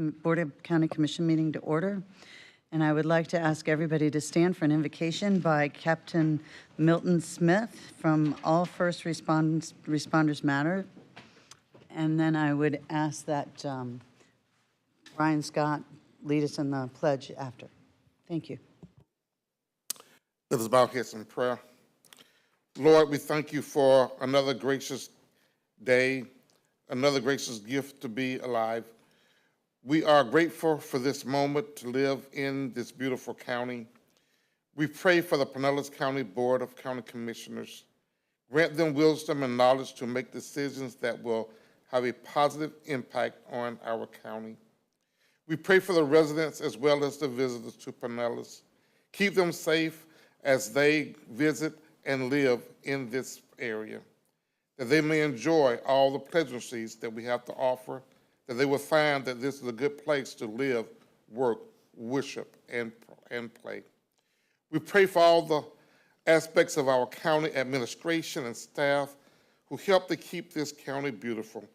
Board of County Commission meeting to order. And I would like to ask everybody to stand for an invocation by Captain Milton Smith from All First Responders Matter. And then I would ask that Brian Scott lead us in the pledge after. Thank you. Let us bow our heads in prayer. Lord, we thank you for another gracious day, another gracious gift to be alive. We are grateful for this moment to live in this beautiful county. We pray for the Pinellas County Board of County Commissioners. Grant them wisdom and knowledge to make decisions that will have a positive impact on our county. We pray for the residents as well as the visitors to Pinellas. Keep them safe as they visit and live in this area, that they may enjoy all the pleasantries that we have to offer, that they will find that this is a good place to live, work, worship, and play. We pray for all the aspects of our county administration and staff who help to keep this county beautiful.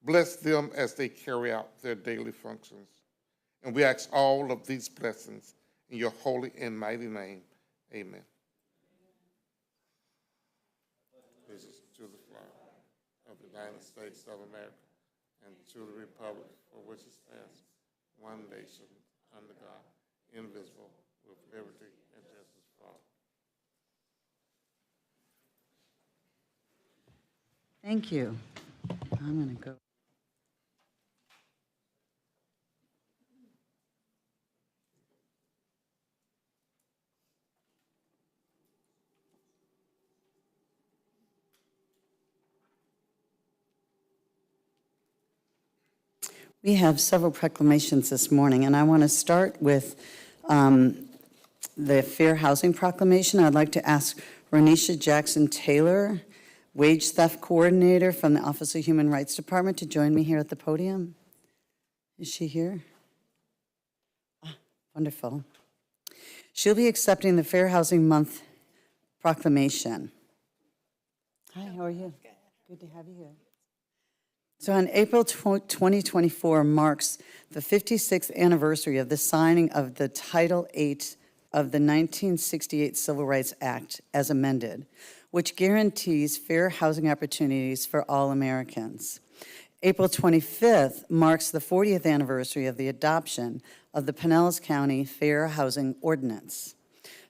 Bless them as they carry out their daily functions. And we ask all of these blessings in your holy and mighty name. Amen. Allegiance to the flag of the United States of America and to the republic for which it stands, one nation, under God, indivisible, with liberty and justice for all. Thank you. I'm going to go. We have several proclamations this morning, and I want to start with the Fair Housing Proclamation. I'd like to ask Renisha Jackson-Taylor, Wage Theft Coordinator from the Office of Human Rights Department, to join me here at the podium. Is she here? Wonderful. She'll be accepting the Fair Housing Month proclamation. Hi, how are you? Good to have you here. So on April 2024 marks the 56th anniversary of the signing of the Title VIII of the 1968 Civil Rights Act as amended, which guarantees fair housing opportunities for all Americans. April 25th marks the 40th anniversary of the adoption of the Pinellas County Fair Housing Ordinance.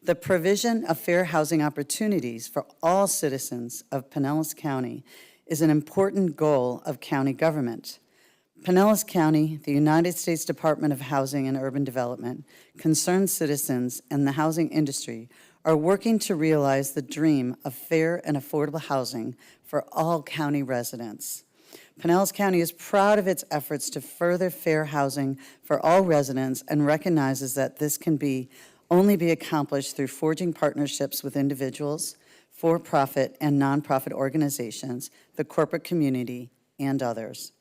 The provision of fair housing opportunities for all citizens of Pinellas County is an important goal of county government. Pinellas County, the United States Department of Housing and Urban Development, concerned citizens, and the housing industry are working to realize the dream of fair and affordable housing for all county residents. Pinellas County is proud of its efforts to further fair housing for all residents and recognizes that this can only be accomplished through forging partnerships with individuals, for-profit and nonprofit organizations, the corporate community, and others.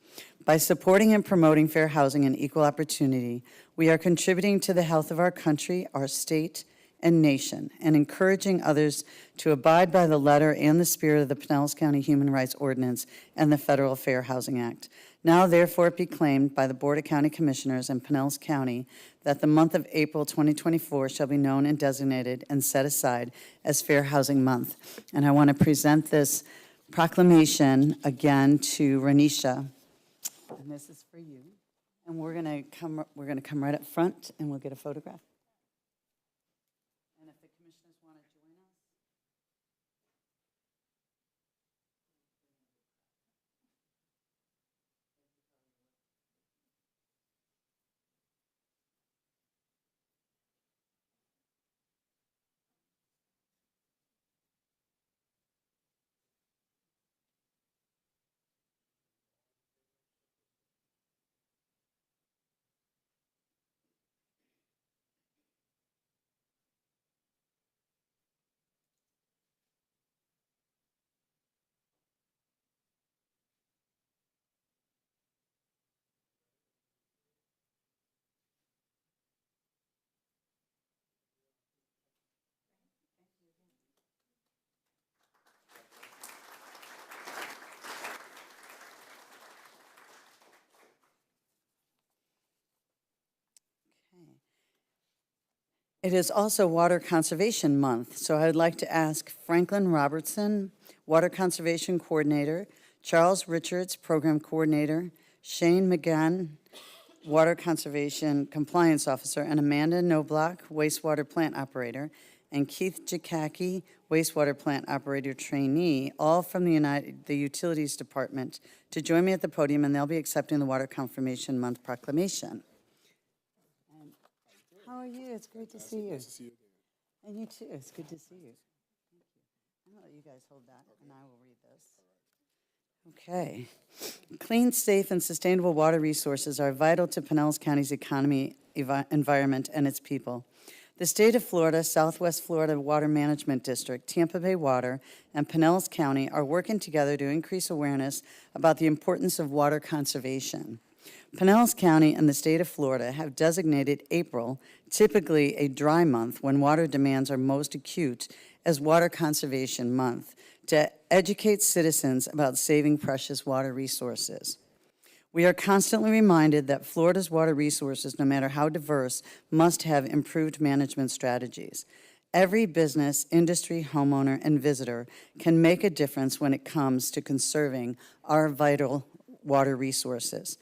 By supporting and promoting fair housing and equal opportunity, we are contributing to the health of our country, our state, and nation, and encouraging others to abide by the letter and the spirit of the Pinellas County Human Rights Ordinance and the Federal Fair Housing Act. Now, therefore, it be claimed by the Board of County Commissioners in Pinellas County that the month of April 2024 shall be known and designated and set aside as Fair Housing Month. And I want to present this proclamation again to Renisha. And this is for you. And we're going to come right up front and we'll get a photograph. And if the commissioners want to join us. It is also Water Conservation Month, so I would like to ask Franklin Robertson, Water Conservation Coordinator, Charles Richards, Program Coordinator, Shane McGann, Water Conservation Compliance Officer, and Amanda Noblock, Wastewater Plant Operator, and Keith Jakacki, Wastewater Plant Operator Trainee, all from the Utilities Department, to join me at the podium, and they'll be accepting the Water Conservation Month proclamation. How are you? It's great to see you. Nice to see you again. And you too. It's good to see you. Thank you. I'll let you guys hold that, and I will read this. Okay. Clean, safe, and sustainable water resources are vital to Pinellas County's economy, environment, and its people. The state of Florida, Southwest Florida Water Management District, Tampa Bay Water, and Pinellas County are working together to increase awareness about the importance of water conservation. Pinellas County and the state of Florida have designated April, typically a dry month when water demands are most acute, as Water Conservation Month, to educate citizens about saving precious water resources. We are constantly reminded that Florida's water resources, no matter how diverse, must have improved management strategies. Every business, industry, homeowner, and visitor can make a difference when it comes to conserving our vital water resources.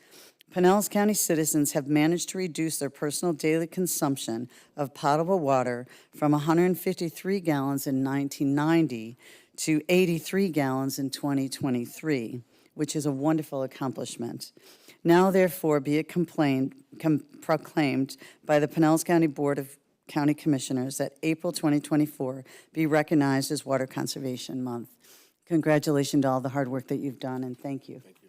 Pinellas County citizens have managed to reduce their personal daily consumption of potable water from 153 gallons in 1990 to 83 gallons in 2023, which is a wonderful accomplishment. Now, therefore, be it proclaimed by the Pinellas County Board of County Commissioners that April 2024 be recognized as Water Conservation Month. Congratulations to all the hard work that you've done, and thank you. Thank you.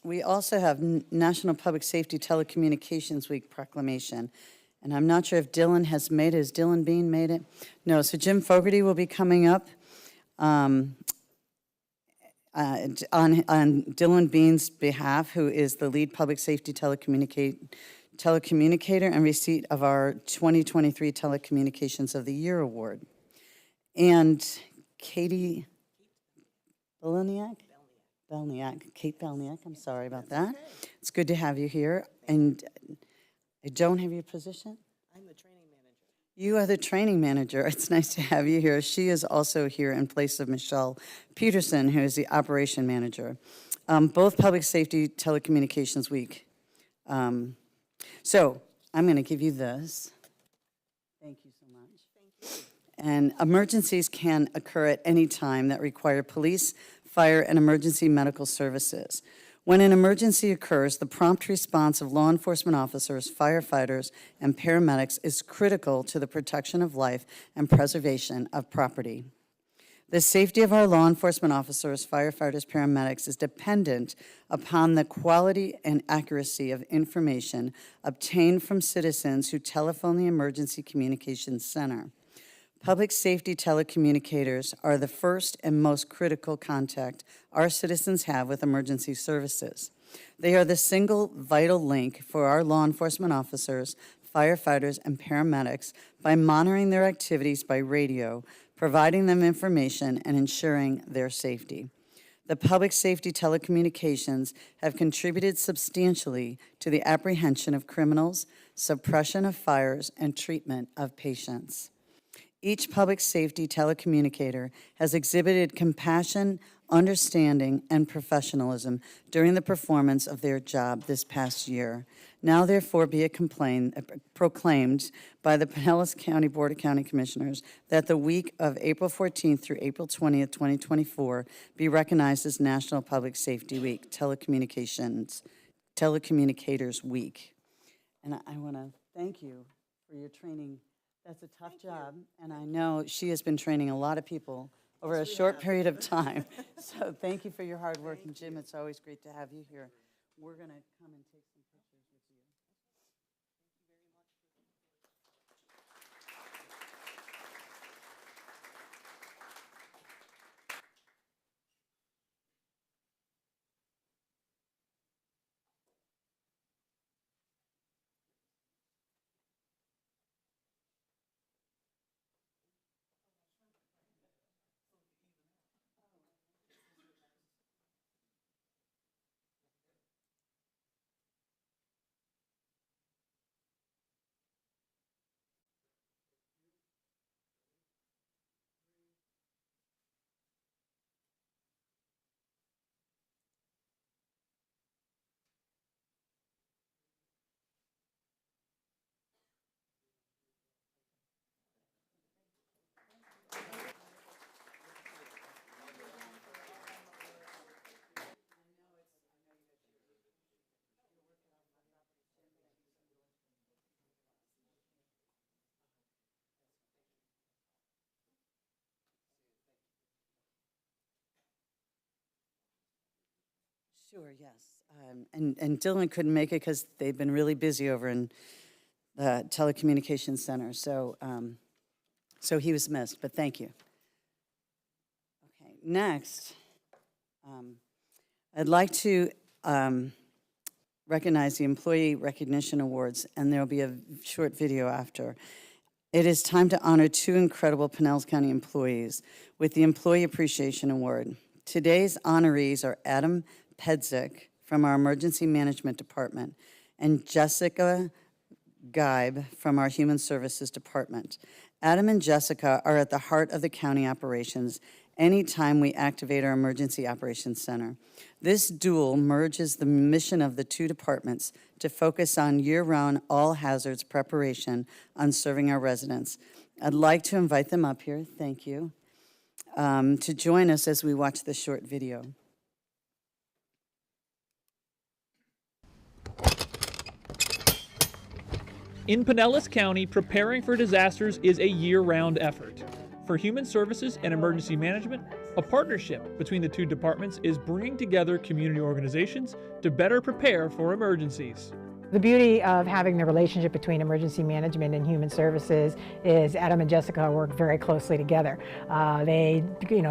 We also have National Public Safety Telecommunications Week proclamation. And I'm not sure if Dylan has made it. Has Dylan Bean made it? No, so Jim Fogarty will be coming up on Dylan Bean's behalf, who is the lead public safety telecommunicator and receipt of our 2023 Telecommunications of the Year Award. And Katie Belniak? Kate Belniak, I'm sorry about that. It's good to have you here. And I don't have your position? I'm the training manager. You are the training manager. It's nice to have you here. She is also here in place of Michelle Peterson, who is the operation manager. Both Public Safety Telecommunications Week. So I'm going to give you this. Thank you so much. Thank you. And emergencies can occur at any time that require police, fire, and emergency medical services. When an emergency occurs, the prompt response of law enforcement officers, firefighters, and paramedics is critical to the protection of life and preservation of property. The safety of our law enforcement officers, firefighters, paramedics is dependent upon the quality and accuracy of information obtained from citizens who telephone the Emergency Communications Center. Public safety telecommunicators are the first and most critical contact our citizens have with emergency services. They are the single vital link for our law enforcement officers, firefighters, and paramedics by monitoring their activities by radio, providing them information, and ensuring their safety. The public safety telecommunications have contributed substantially to the apprehension of criminals, suppression of fires, and treatment of patients. Each public safety telecommunicator has exhibited compassion, understanding, and professionalism during the performance of their job this past year. Now therefore be it proclaimed by the Pinellas County Board of County Commissioners that the week of April 14th through April 20th, 2024 be recognized as National Public Safety Week, Telecommunicators Week. And I want to thank you for your training. That's a tough job, and I know she has been training a lot of people over a short period of time. So thank you for your hard work, and Jim, it's always great to have you here. We're going to come and take some pictures with you. Sure, yes. And Dylan couldn't make it because they've been really busy over in the telecommunications center. So, so he was missed, but thank you. Okay, next, I'd like to recognize the Employee Recognition Awards, and there'll be a short video after. It is time to honor two incredible Pinellas County employees with the Employee Appreciation Award. Today's honorees are Adam Pedzik from our Emergency Management Department and Jessica Geib from our Human Services Department. Adam and Jessica are at the heart of the county operations anytime we activate our Emergency Operations Center. This duel merges the mission of the two departments to focus on year-round all hazards preparation on serving our residents. I'd like to invite them up here, thank you, to join us as we watch this short video. In Pinellas County, preparing for disasters is a year-round effort. For Human Services and Emergency Management, a partnership between the two departments is bringing together community organizations to better prepare for emergencies. The beauty of having the relationship between emergency management and human services is Adam and Jessica work very closely together. They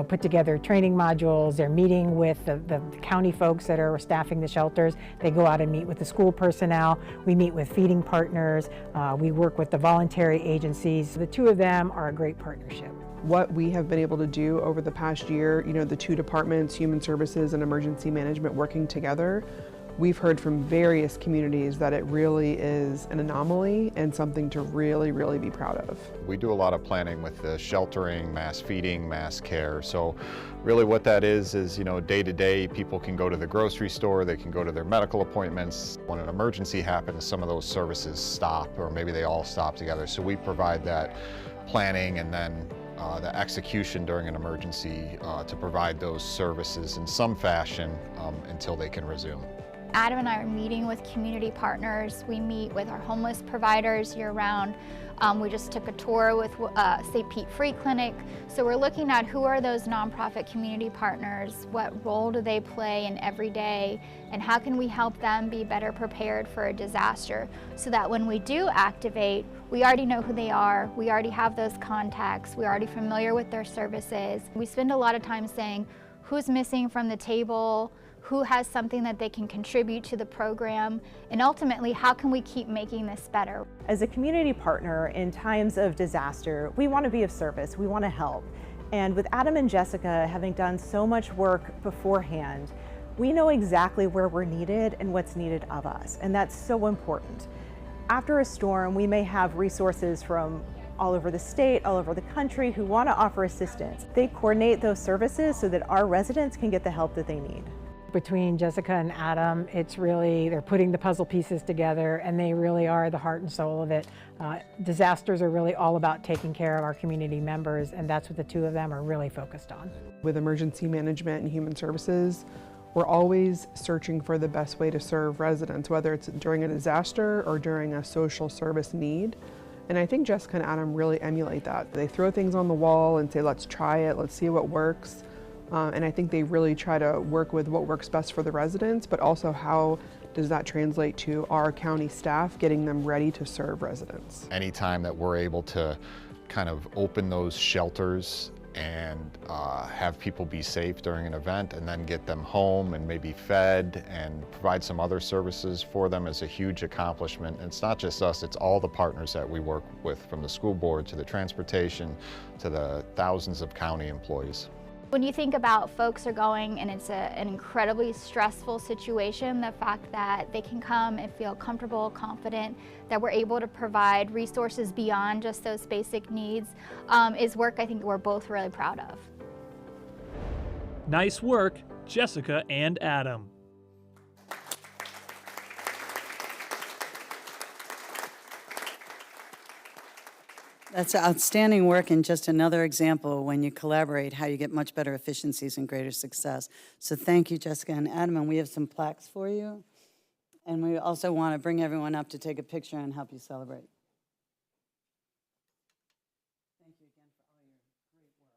put together training modules. They're meeting with the county folks that are staffing the shelters. They go out and meet with the school personnel. We meet with feeding partners. We work with the voluntary agencies. The two of them are a great partnership. What we have been able to do over the past year, the two departments, Human Services and Emergency Management working together, we've heard from various communities that it really is an anomaly and something to really, really be proud of. We do a lot of planning with the sheltering, mass feeding, mass care. So really what that is day to day, people can go to the grocery store, they can go to their medical appointments. When an emergency happens, some of those services stop, or maybe they all stop together. So we provide that planning and then the execution during an emergency to provide those services in some fashion until they can resume. Adam and I are meeting with community partners. We meet with our homeless providers year-round. We just took a tour with St. Pete Free Clinic. So we're looking at who are those nonprofit community partners, what role do they play in every day, and how can we help them be better prepared for a disaster so that when we do activate, we already know who they are, we already have those contacts, we're already familiar with their services. We spend a lot of time saying who's missing from the table, who has something that they can contribute to the program, and ultimately, how can we keep making this better? As a community partner in times of disaster, we want to be of service, we want to help. And with Adam and Jessica having done so much work beforehand, we know exactly where we're needed and what's needed of us, and that's so important. After a storm, we may have resources from all over the state, all over the country who want to offer assistance. They coordinate those services so that our residents can get the help that they need. Between Jessica and Adam, it's really, they're putting the puzzle pieces together, and they really are the heart and soul of it. Disasters are really all about taking care of our community members, and that's what the two of them are really focused on. With emergency management and human services, we're always searching for the best way to serve residents, whether it's during a disaster or during a social service need. And I think Jessica and Adam really emulate that. They throw things on the wall and say, let's try it, let's see what works. And I think they really try to work with what works best for the residents, but also how does that translate to our county staff, getting them ready to serve residents. Anytime that we're able to kind of open those shelters and have people be safe during an event and then get them home and maybe fed and provide some other services for them is a huge accomplishment. And it's not just us, it's all the partners that we work with, from the school board to the transportation to the thousands of county employees. When you think about folks are going and it's an incredibly stressful situation, the fact that they can come and feel comfortable, confident, that we're able to provide resources beyond just those basic needs is work I think we're both really proud of. Nice work, Jessica and Adam. That's outstanding work, and just another example when you collaborate, how you get much better efficiencies and greater success. So thank you, Jessica and Adam, and we have some plaques for you. And we also want to bring everyone up to take a picture and help you celebrate. Thank you again for all your great work.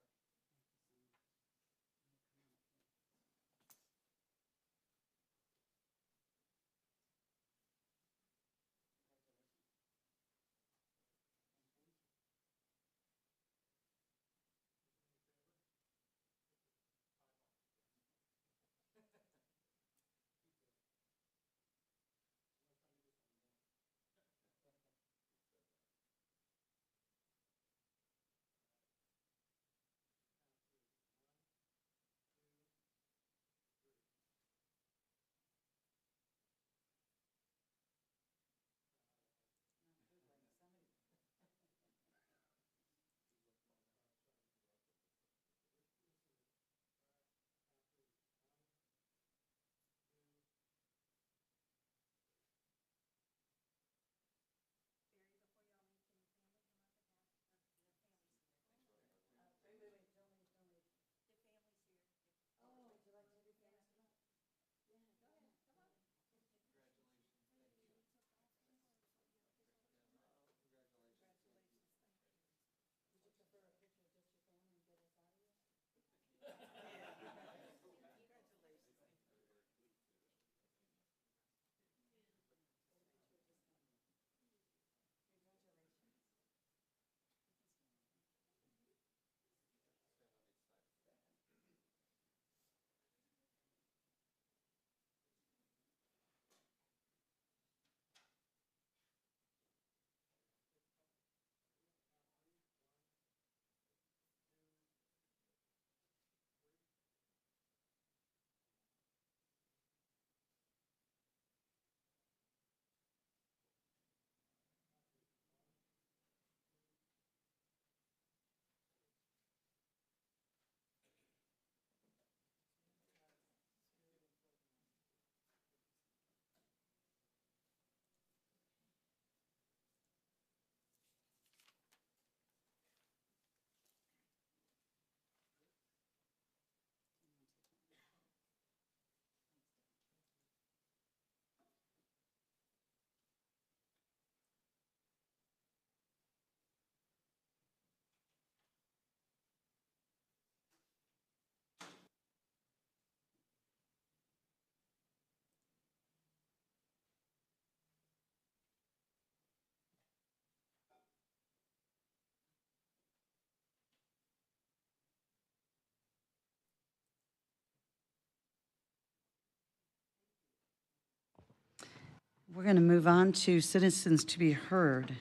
We're going to move on to citizens to be heard.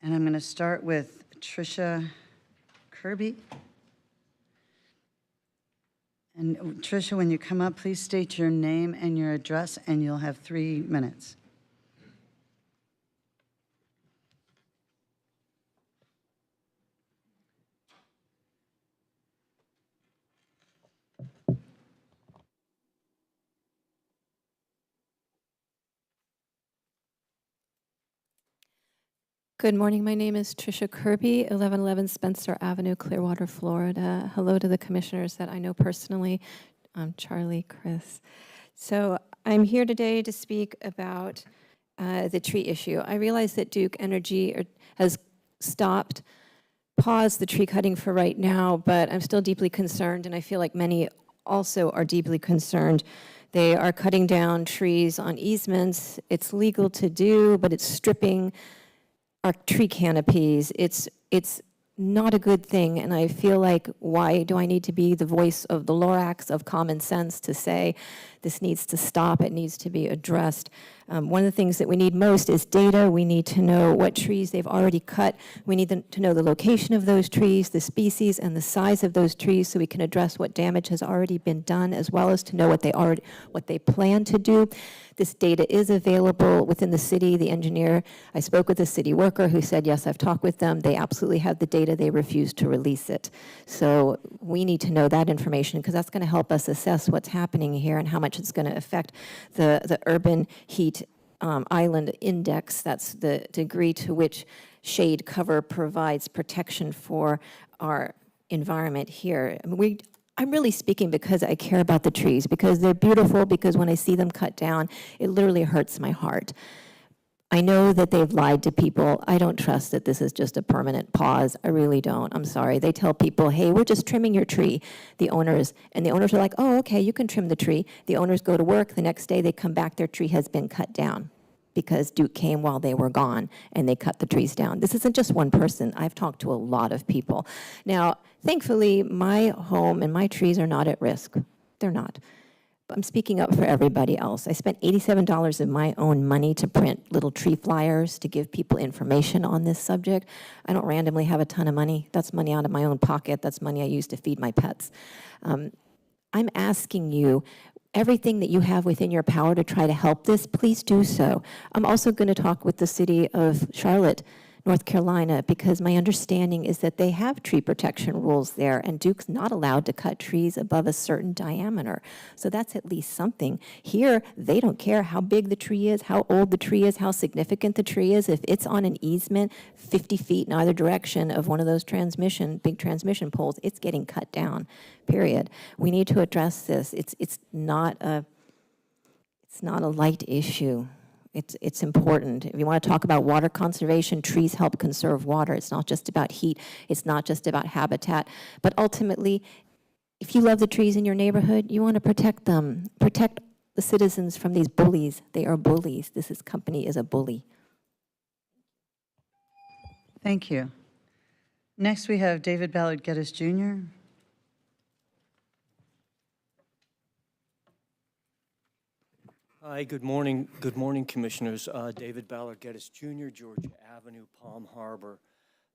And I'm going to start with Tricia Kirby. And Tricia, when you come up, please state your name and your address, and you'll have 3 minutes. Good morning. My name is Tricia Kirby, 1111 Spencer Avenue, Clearwater, Florida. Hello to the commissioners that I know personally. I'm Charlie, Chris. So I'm here today to speak about the tree issue. I realize that Duke Energy has paused the tree cutting for right now, but I'm still deeply concerned, and I feel like many also are deeply concerned. They are cutting down trees on easements. It's legal to do, but it's stripping our tree canopies. It's not a good thing, and I feel like, why do I need to be the voice of the Lorax, of common sense, to say this needs to stop, it needs to be addressed? One of the things that we need most is data. We need to know what trees they've already cut. We need to know the location of those trees, the species, and the size of those trees, so we can address what damage has already been done, as well as to know what they plan to do. This data is available within the city. The engineer, I spoke with a city worker who said, yes, I've talked with them. They absolutely have the data. They refuse to release it. So we need to know that information, because that's going to help us assess what's happening here and how much it's going to affect the urban heat island index. That's the degree to which shade cover provides protection for our environment here. I'm really speaking because I care about the trees, because they're beautiful, because when I see them cut down, it literally hurts my heart. I know that they've lied to people. I don't trust that this is just a permanent pause. I really don't. I'm sorry. They tell people, hey, we're just trimming your tree, the owners. And the owners are like, oh, okay, you can trim the tree. The owners go to work. The next day they come back, their tree has been cut down because Duke came while they were gone and they cut the trees down. This isn't just one person. I've talked to a lot of people. Now, thankfully, my home and my trees are not at risk. They're not. I'm speaking up for everybody else. I spent $87 of my own money to print little tree flyers to give people information on this subject. I don't randomly have a ton of money. That's money out of my own pocket. That's money I use to feed my pets. I'm asking you, everything that you have within your power to try to help this, please do so. I'm also going to talk with the city of Charlotte, North Carolina, because my understanding is that they have tree protection rules there, and Duke's not allowed to cut trees above a certain diameter. So that's at least something. Here, they don't care how big the tree is, how old the tree is, how significant the tree is. If it's on an easement 50 feet in either direction of one of those big transmission poles, it's getting cut down, period. We need to address this. It's not a light issue. It's important. If you want to talk about water conservation, trees help conserve water. It's not just about heat. It's not just about habitat. But ultimately, if you love the trees in your neighborhood, you want to protect them. Protect the citizens from these bullies. They are bullies. This company is a bully. Thank you. Next, we have David Ballard Geddes Jr. Hi, good morning. Good morning, Commissioners. David Ballard Geddes Jr., Georgia Avenue, Palm Harbor.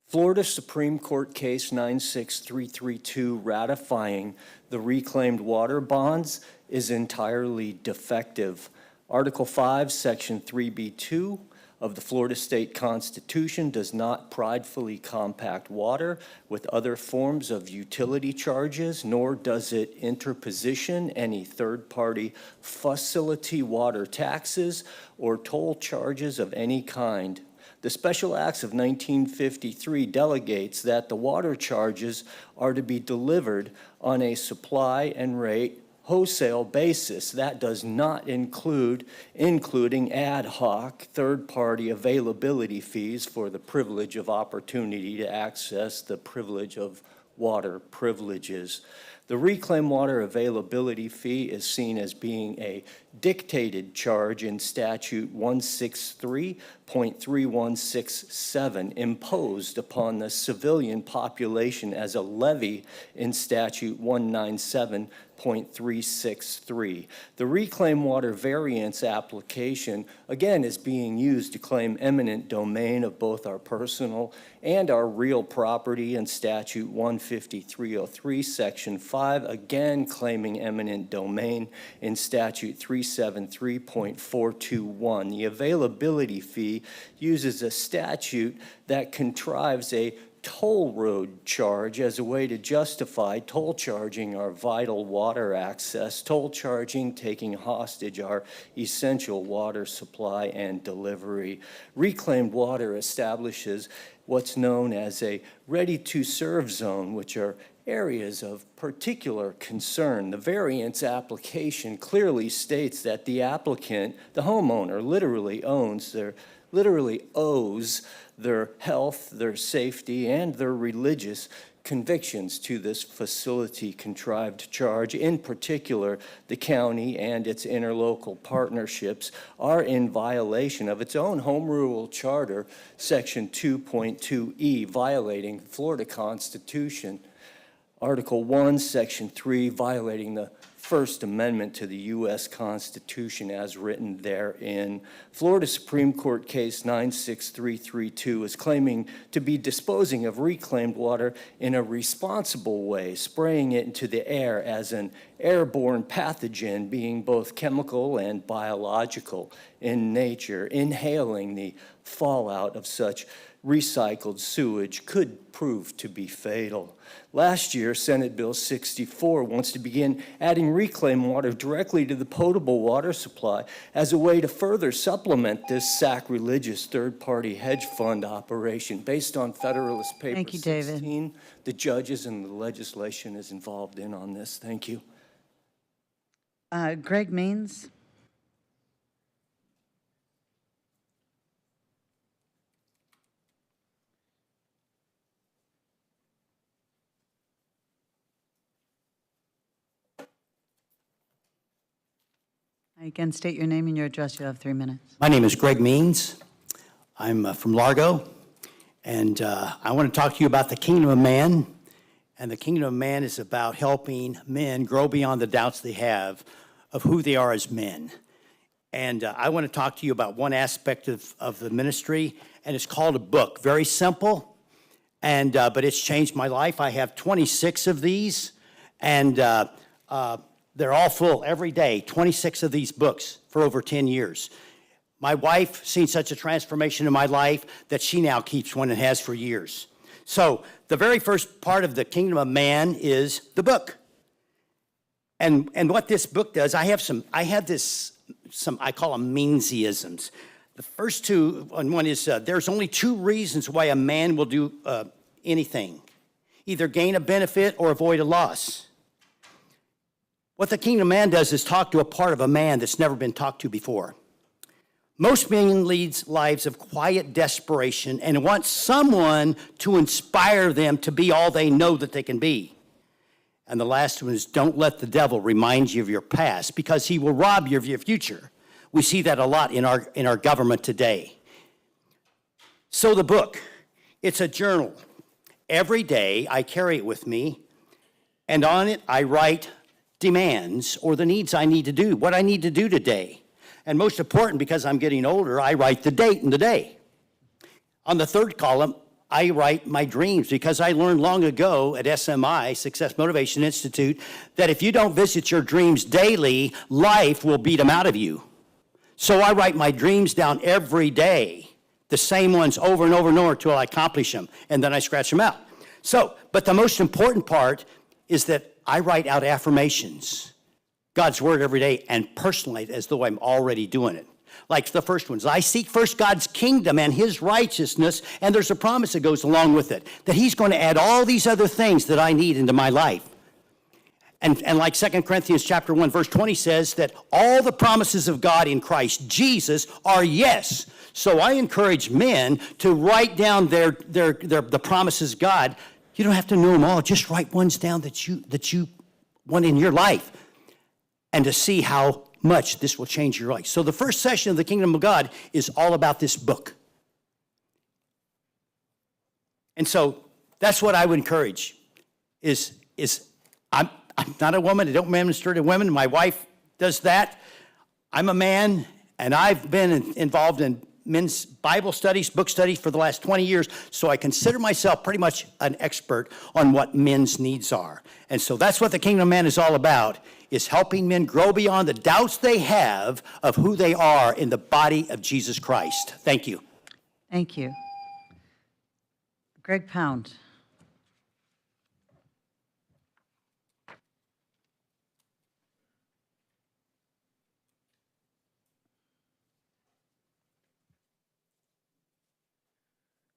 Florida Supreme Court Case 96332 ratifying the reclaimed water bonds is entirely defective. Article 5, Section 3B2 of the Florida State Constitution does not pridefully compact water with other forms of utility charges, nor does it interposition any third-party facility water taxes or toll charges of any kind. The Special Acts of 1953 delegates that the water charges are to be delivered on a supply and rate wholesale basis. That does not including ad hoc third-party availability fees for the privilege of opportunity to access the privilege of water privileges. The reclaimed water availability fee is seen as being a dictated charge in Statute 163.3167 imposed upon the civilian population as a levy in Statute 197.363. The reclaimed water variance application, again, is being used to claim eminent domain of both our personal and our real property in Statute 15303, Section 5, again claiming eminent domain in Statute 373.421. The availability fee uses a statute that contrives a toll road charge as a way to justify toll charging our vital water access, toll charging taking hostage our essential water supply and delivery. Reclaimed water establishes what's known as a ready-to-serve zone, which are areas of particular concern. The variance application clearly states that the applicant, the homeowner, literally owes their health, their safety, and their religious convictions to this facility-contrived charge. In particular, the county and its interlocal partnerships are in violation of its own home rule charter, Section 2.2E, violating the Florida Constitution, Article 1, Section 3, violating the First Amendment to the U.S. Constitution as written therein. Florida Supreme Court case 96332 is claiming to be disposing of reclaimed water in a responsible way, spraying it into the air as an airborne pathogen, being both chemical and biological in nature. Inhaling the fallout of such recycled sewage could prove to be fatal. Last year, Senate Bill 64 wants to begin adding reclaimed water directly to the potable water supply as a way to further supplement this sacrilegious third-party hedge fund operation. Based on Federalist Paper Thank you, David. 16, the judges and the legislation is involved in on this. Thank you. Greg Means. Again, state your name and your address. You have 3 minutes. My name is Greg Means. I'm from Largo, and I want to talk to you about the Kingdom of Man. And the Kingdom of Man is about helping men grow beyond the doubts they have of who they are as men. And I want to talk to you about one aspect of the ministry, and it's called a book. Very simple, and but it's changed my life. I have 26 of these, and they're all full every day, 26 of these books for over 10 years. My wife seen such a transformation in my life that she now keeps one and has for years. So the very first part of the Kingdom of Man is the book. And what this book does, I have some, I call them Meansiisms. The first two, one is there's only 2 reasons why a man will do anything. Either gain a benefit or avoid a loss. What the Kingdom of Man does is talk to a part of a man that's never been talked to before. Most men lead lives of quiet desperation and want someone to inspire them to be all they know that they can be. And the last one is don't let the devil remind you of your past because he will rob you of your future. We see that a lot in our government today. So the book, it's a journal. Every day I carry it with me, and on it I write demands or the needs I need to do, what I need to do today. And most important, because I'm getting older, I write the date and the day. On the third column, I write my dreams because I learned long ago at SMI, Success Motivation Institute, that if you don't visit your dreams daily, life will beat them out of you. So I write my dreams down every day, the same ones over and over and over until I accomplish them, and then I scratch them out. So, but the most important part is that I write out affirmations, God's word every day, and personalize it as though I'm already doing it. Like the first ones, I seek first God's kingdom and his righteousness, and there's a promise that goes along with it, that he's going to add all these other things that I need into my life. And like 2 Corinthians chapter 1, verse 20 says that all the promises of God in Christ Jesus are yes. So I encourage men to write down the promises of God. You don't have to know them all. Just write ones down that you want in your life and to see how much this will change your life. So the first session of the Kingdom of God is all about this book. And so that's what I would encourage is I'm not a woman. I don't minister to women. My wife does that. I'm a man, and I've been involved in men's Bible studies, book studies for the last 20 years, so I consider myself pretty much an expert on what men's needs are. And so that's what the Kingdom of Man is all about, is helping men grow beyond the doubts they have of who they are in the body of Jesus Christ. Thank you. Thank you. Greg Pound.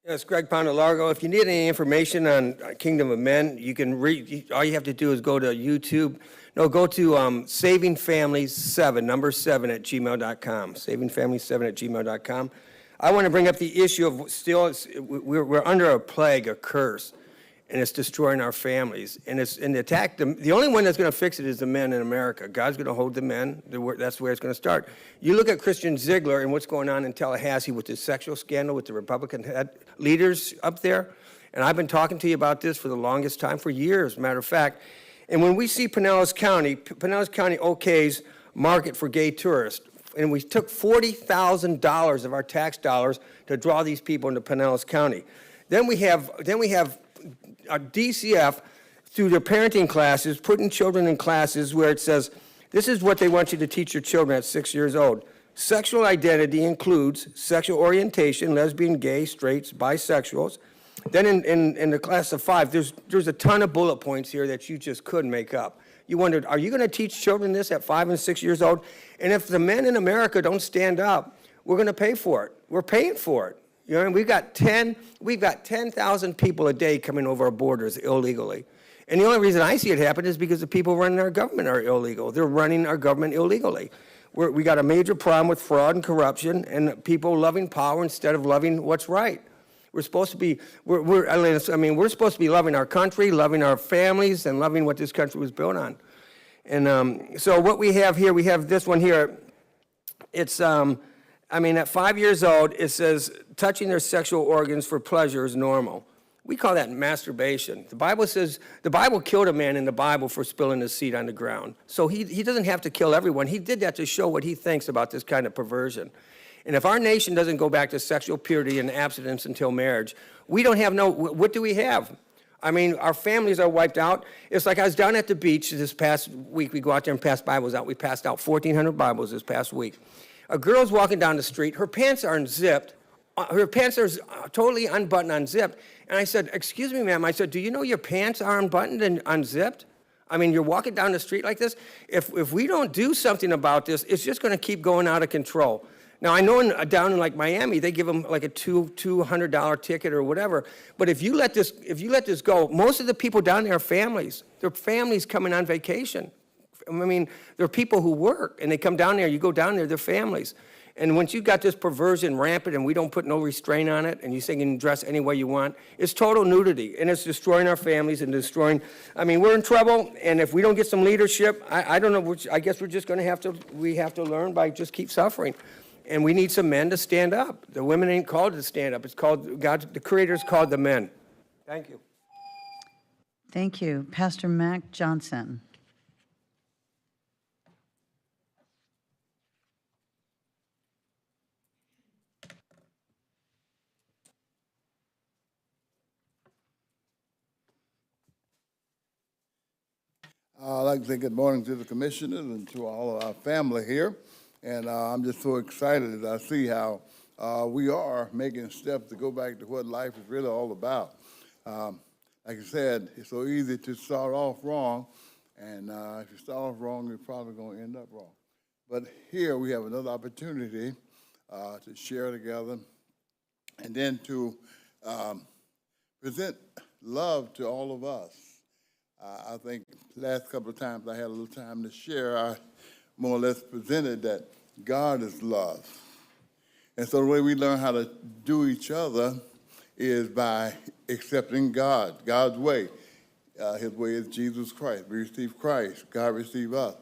Yes, Greg Pound of Largo. If you need any information on Kingdom of Men, you can read, all you have to do is go to YouTube. No, go to Saving Families 7, number 7 at gmail.com. Savingfamilies7 at gmail.com. I want to bring up the issue of we're under a plague, a curse, and it's destroying our families. And it's in the attack. The only one that's going to fix it is the men in America. God's going to hold the men. That's where it's going to start. You look at Christian Ziegler and what's going on in Tallahassee with the sexual scandal with the Republican leaders up there. And I've been talking to you about this for the longest time, for years, matter of fact. And when we see Pinellas County okays market for gay tourists, and we took $40,000 of our tax dollars to draw these people into Pinellas County. Then we have our DCF, through their parenting classes, putting children in classes where it says, this is what they want you to teach your children at 6 years old. Sexual identity includes sexual orientation, lesbian, gay, straights, bisexuals. Then in the class of 5, there's a ton of bullet points here that you just couldn't make up. You wondered, are you going to teach children this at 5 and 6 years old? And if the men in America don't stand up, we're going to pay for it. We're paying for it. You know, and we've got 10,000 people a day coming over our borders illegally. And the only reason I see it happen is because the people running our government are illegal. They're running our government illegally. We got a major problem with fraud and corruption and people loving power instead of loving what's right. We're supposed to be, we're supposed to be loving our country, loving our families, and loving what this country was built on. And so what we have here, we have this one here. It's, at 5 years old, it says touching their sexual organs for pleasure is normal. We call that masturbation. The Bible says, the Bible killed a man in the Bible for spilling his seed on the ground. So he doesn't have to kill everyone. He did that to show what he thinks about this kind of perversion. And if our nation doesn't go back to sexual purity and abstinence until marriage, we don't have what do we have? I mean, our families are wiped out. It's like I was down at the beach this past week. We go out there and pass Bibles out. We passed out 1,400 Bibles this past week. A girl's walking down the street. Her pants are unzipped. Her pants are totally unbuttoned, unzipped. And I said, excuse me, ma'am. I said, do you know your pants are unbuttoned and unzipped? I mean, you're walking down the street like this. If we don't do something about this, it's just going to keep going out of control. Now, I know down in like Miami, they give them like a $200 ticket or whatever. But if you let this go, most of the people down there are families. They're families coming on vacation. I mean, there are people who work and they come down there. You go down there, they're families. And once you've got this perversion rampant and we don't put no restraint on it and you say you can dress any way you want, it's total nudity and it's destroying our families and destroying, we're in trouble. And if we don't get some leadership, I don't know, I guess we're just going to have to learn by just keep suffering. And we need some men to stand up. The women ain't called to stand up. It's called, God, the Creator's called the men. Thank you. Thank you. Pastor Mac Johnson. I'd like to say good morning to the commissioners and to all of our family here. And I'm just so excited as I see how we are making steps to go back to what life is really all about. Like I said, it's so easy to start off wrong. And if you start off wrong, you're probably going to end up wrong. But here we have another opportunity to share together and then to present love to all of us. I think the last couple of times I had a little time to share, I more or less presented that God is love. And so the way we learn how to do each other is by accepting God, God's way. His way is Jesus Christ. We receive Christ. God receives us.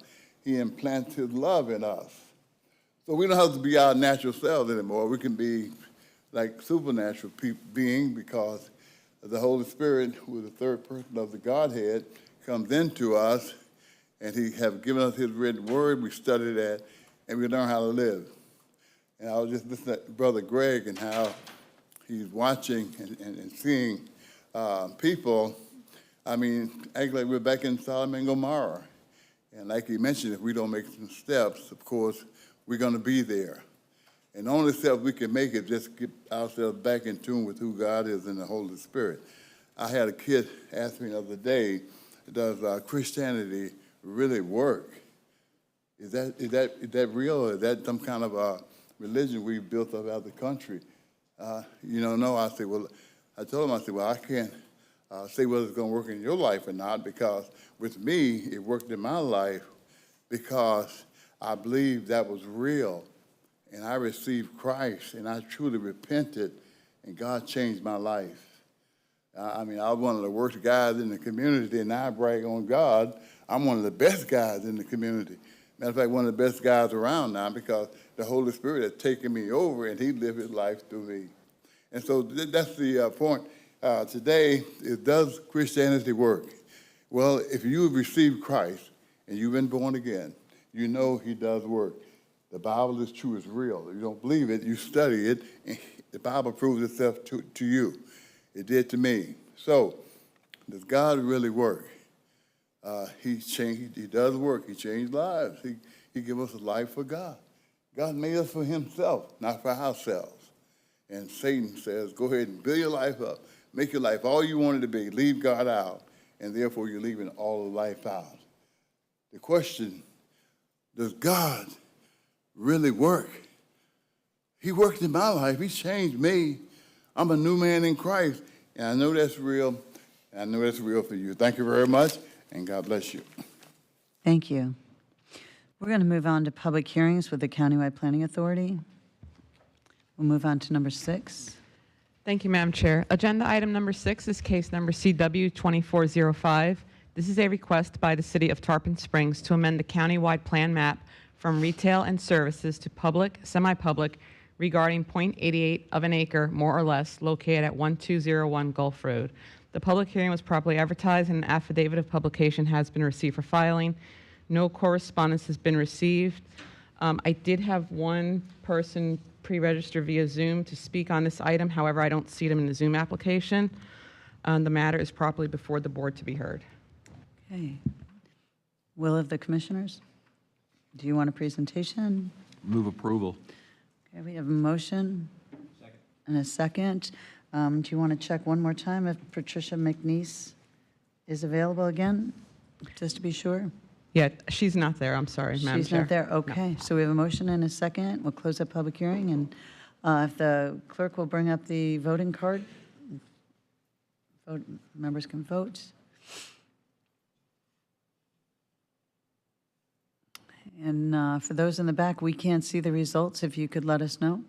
He implants his love in us. So we don't have to be our natural selves anymore. We can be like supernatural beings because the Holy Spirit, who is the third person of the Godhead, comes into us, and he has given us his written word. We study that, and we learn how to live. And I was just listening to Brother Greg and how he's watching and seeing people. Act like we're back in Sodom and Gomorrah. And like he mentioned, if we don't make some steps, of course, we're going to be there. And the only steps we can make is just get ourselves back in tune with who God is in the Holy Spirit. I had a kid ask me the other day, does Christianity really work? Is that real, or is that some kind of religion we've built up out of the country? No, I said, well, I told him, I said, well, I can't say whether it's going to work in your life or not, because with me, it worked in my life because I believed that was real. And I received Christ, and I truly repented, and God changed my life. I was one of the worst guys in the community, and now I brag on God. I'm one of the best guys in the community. Matter of fact, one of the best guys around now, because the Holy Spirit has taken me over, and he lived his life through me. And so that's the point. Today, does Christianity work? Well, if you've received Christ, and you've been born again, you know he does work. The Bible is true, it's real. If you don't believe it, you study it, and the Bible proves itself to you. It did to me. So, does God really work? He does work. He changed lives. He gave us a life for God. God made us for himself, not for ourselves. And Satan says, go ahead and build your life up. Make your life all you want it to be. Leave God out, and therefore you're leaving all of life out. The question, does God really work? He worked in my life. He changed me. I'm a new man in Christ, and I know that's real, and I know that's real for you. Thank you very much, and God bless you. Thank you. We're going to move on to public hearings with the Countywide Planning Authority. We'll move on to number 6. Thank you, Madam Chair. Agenda item number 6 is case number CW 2405. This is a request by the City of Tarpon Springs to amend the countywide plan map from retail and services to public, semi-public, regarding .88 of an acre, more or less, located at 1201 Gulf Road. The public hearing was properly advertised, and an affidavit of publication has been received for filing. No correspondence has been received. I did have one person pre-register via Zoom to speak on this item. However, I don't see them in the Zoom application. The matter is properly before the board to be heard. Okay. Will of the commissioners? Do you want a presentation? Move approval. Okay, we have a motion. And a second. Do you want to check one more time if Patricia McNeese is available again, just to be sure? Yeah, she's not there. I'm sorry, Madam Chair. She's not there? Okay. So we have a motion and a second. We'll close the public hearing, and if the clerk will bring up the voting card, members can vote. And for those in the back, we can't see the results. If you could let us know.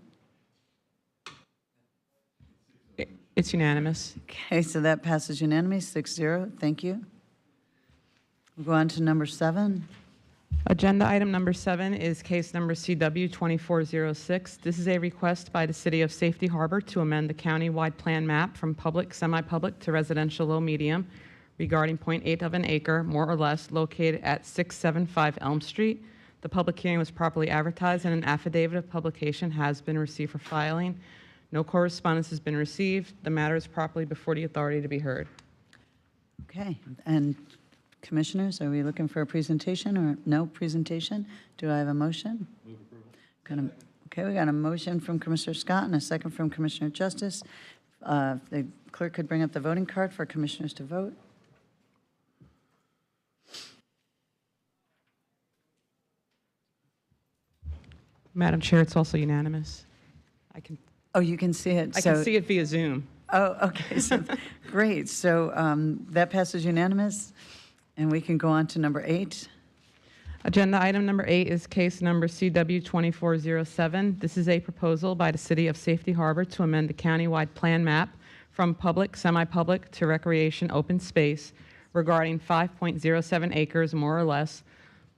It's unanimous. Okay, so that passes unanimously, 6-0. Thank you. We'll go on to number 7. Agenda item number 7 is case number CW 2406. This is a request by the City of Safety Harbor to amend the countywide plan map from public, semi-public to residential low-medium regarding .8 of an acre, more or less, located at 675 Elm Street. The public hearing was properly advertised, and an affidavit of publication has been received for filing. No correspondence has been received. The matter is properly before the authority to be heard. Okay, and commissioners, are we looking for a presentation or no presentation? Do I have a motion? Move approval. Okay, we got a motion from Commissioner Scott and a second from Commissioner Justice. If the clerk could bring up the voting card for commissioners to vote. Madam Chair, it's also unanimous. Oh, you can see it. I can see it via Zoom. Oh, okay, so, great. So that passes unanimous, and we can go on to number 8. Agenda item number 8 is case number CW 2407. This is a proposal by the City of Safety Harbor to amend the countywide plan map from public, semi-public to recreation open space regarding 5.07 acres, more or less,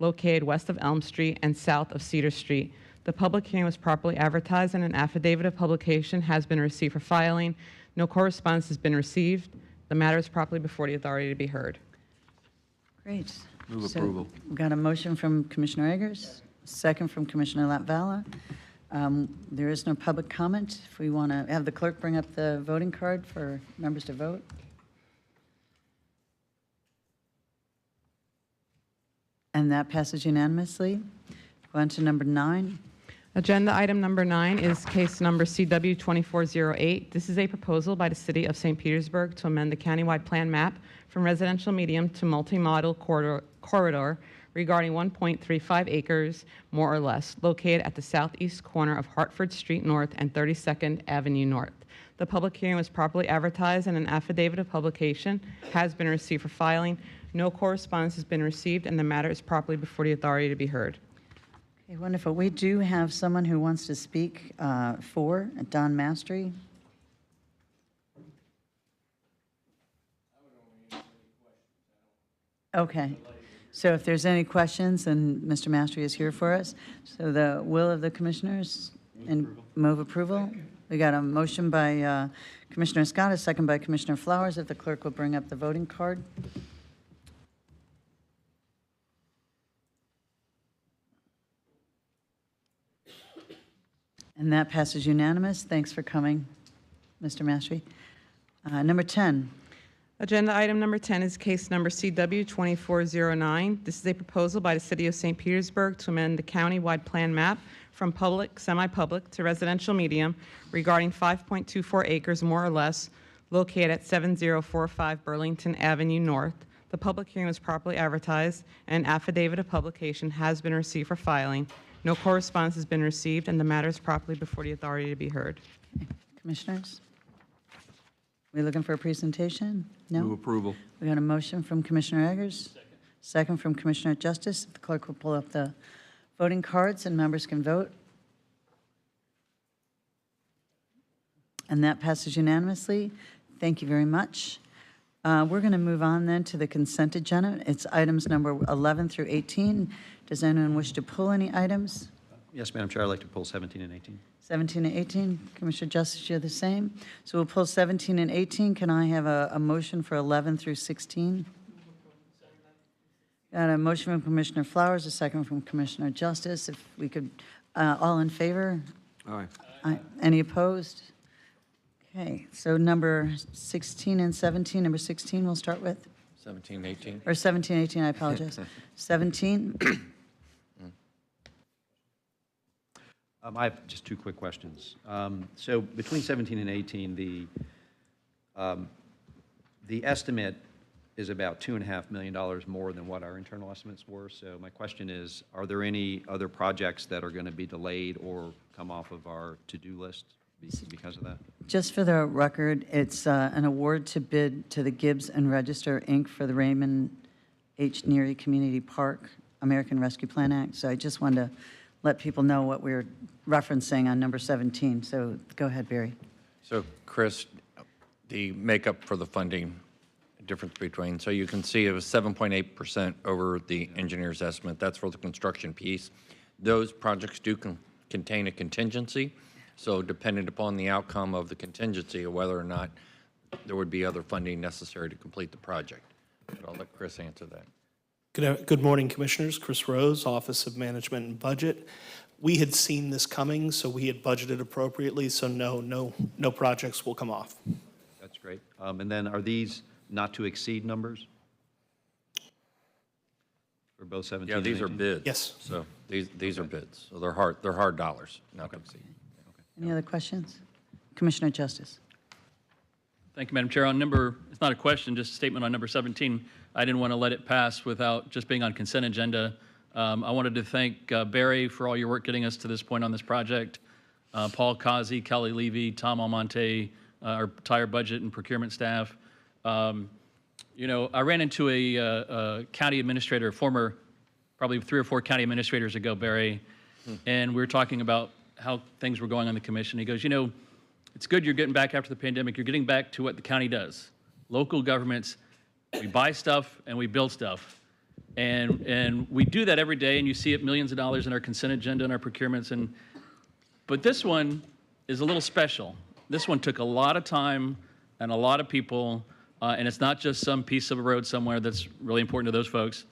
located west of Elm Street and south of Cedar Street. The public hearing was properly advertised, and an affidavit of publication has been received for filing. No correspondence has been received. The matter is properly before the authority to be heard. Great. Move So approval. we've got a motion from Commissioner Eggers, second from Commissioner Latvala. There is no public comment. If we want to have the clerk bring up the voting card for members to vote. And that passes unanimously. Go on to number 9. Agenda item number 9 is case number CW 2408. This is a proposal by the City of St. Petersburg to amend the countywide plan map from residential medium to multi-model corridor regarding 1.35 acres, more or less, located at the southeast corner of Hartford Street North and 32nd Avenue North. The public hearing was properly advertised and an affidavit of publication has been received for filing. No correspondence has been received and the matter is properly before the authority to be heard. Okay, wonderful. We do have someone who wants to speak for, Don Mastery. Okay. So if there's any questions, then Mr. Mastery is here for us. So the will of the commissioners and move approval. We got a motion by Commissioner Scott, a second by Commissioner Flowers. If the clerk will bring up the voting card. And that passes unanimous. Thanks for coming, Mr. Mastery. Number 10. Agenda item number 10 is case number CW 2409. This is a proposal by the City of St. Petersburg to amend the county-wide plan map from public, semi-public to residential medium regarding 5.24 acres, more or less, located at 7045 Burlington Avenue North. The public hearing was properly advertised, and an affidavit of publication has been received for filing. No correspondence has been received, and the matter is properly before the authority to be heard. Okay. Commissioners? We looking for a presentation? No? Move approval. We got a motion from Commissioner Eggers. Second from Commissioner Justice. If the clerk will pull up the voting cards and members can vote. And that passes unanimously. Thank you very much. We're going to move on then to the consent agenda. It's items number 11 through 18. Does anyone wish to pull any items? Yes, Madam Chair, I'd like to pull 17 and 18. 17 and 18. Commissioner Justice, you're the same. So we'll pull 17 and 18. Can I have a motion for 11 through 16? Got a motion from Commissioner Flowers, a second from Commissioner Justice. If we could, all in favor? Aye. Aye. Any opposed? Okay, so number 16 and 17. Number 16 we'll start with. 17, 18. Or 17, 18, I apologize. 17. I have just two quick questions. So between 17 and 18, the estimate is about $2.5 million more than what our internal estimates were. So my question is, are there any other projects that are going to be delayed or come off of our to-do list because of that? Just for the record, it's an award to bid to the Gibbs and Register, Inc. for the Raymond H. Neary Community Park American Rescue Plan Act. So I just wanted to let people know what we're referencing on number 17. So go ahead, Barry. So, Chris, the makeup for the funding difference between, so you can see it was 7.8% over the engineer's estimate. That's for the construction piece. Those projects do contain a contingency. So depending upon the outcome of the contingency, or whether or not there would be other funding necessary to complete the project. But I'll let Chris answer that. Good morning, Commissioners. Chris Rose, Office of Management and Budget. We had seen this coming, so we had budgeted appropriately, so no projects will come off. That's great. And then are these not to exceed numbers? For both 17 Yeah, and these 18? are bids. Yes. So these are bids. So they're hard dollars, not to exceed. Any other questions? Commissioner Justice. Thank you, Madam Chair. On number, it's not a question, just a statement on number 17. I didn't want to let it pass without just being on consent agenda. I wanted to thank Barry for all your work getting us to this point on this project. Paul Kazi, Kelly Levy, Tom Almonte, our entire budget and procurement staff. You know, I ran into a county administrator, probably 3 or 4 county administrators ago, Barry, and we were talking about how things were going on the commission. He goes, you know, it's good you're getting back after the pandemic. You're getting back to what the county does. Local governments, we buy stuff and we build stuff. And we do that every day, and you see it millions of dollars in our consent agenda and our procurements. But this one is a little special. This one took a lot of time and a lot of people, and it's not just some piece of a road somewhere that's really important to those folks.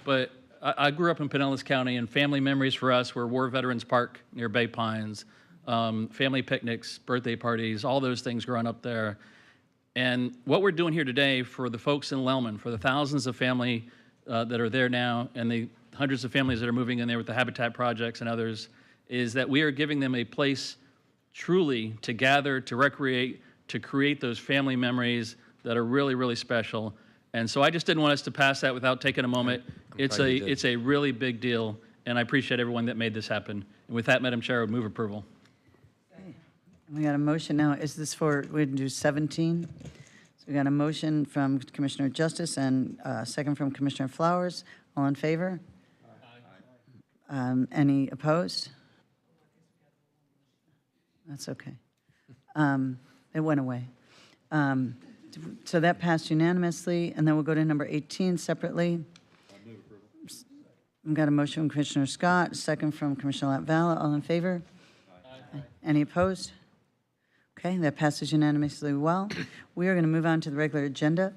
But I grew up in Pinellas County, and family memories for us were War Veterans Park near Bay Pines, family picnics, birthday parties, all those things growing up there. And what we're doing here today for the folks in Lellman, for the thousands of family that are there now, and the hundreds of families that are moving in there with the Habitat projects and others, is that we are giving them a place truly to gather, to recreate, to create those family memories that are really, really special. And so I just didn't want us to pass that without taking a moment. It's a really big deal, and I appreciate everyone that made this happen. And with that, Madam Chair, I would move approval. We got a motion now. Is this for, we do 17? So we got a motion from Commissioner Justice and a second from Commissioner Flowers. All in favor? Any opposed? That's okay. It went away. So that passed unanimously, and then we'll go to number 18 separately. We've got a motion from Commissioner Scott, a second from Commissioner Latvala. All in favor? Any opposed? Okay, that passes unanimously well. We are going to move on to the regular agenda,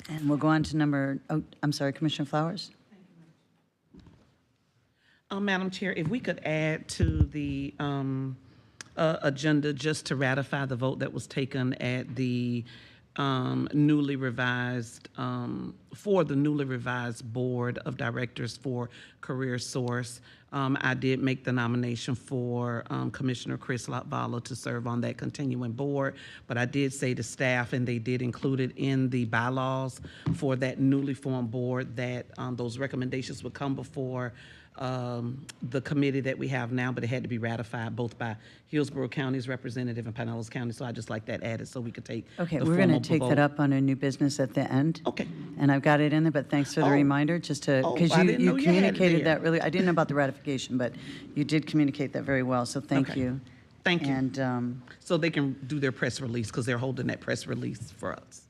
and we'll go on to number, oh, I'm sorry, Commissioner Flowers? Madam Chair, if we could add to the agenda just to ratify the vote that was taken at the newly revised, for the newly revised Board of Directors for Career Source. I did make the nomination for Commissioner Chris Latvala to serve on that continuing board, but I did say to staff, and they did include it in the bylaws for that newly formed board, that those recommendations would come before the committee that we have now, but it had to be ratified both by Hillsborough County's representative and Pinellas County, so I just like that added so we could take Okay, the we're going to formal take vote. that up on a new business at the end. Okay. And I've got it in there, but thanks for the reminder, just to, Oh, because I you didn't know you had it communicated there. that really, I didn't know about the ratification, but you did communicate that very well, so thank Okay. you. Thank you. And, So they can do their press release, because they're holding that press release for us.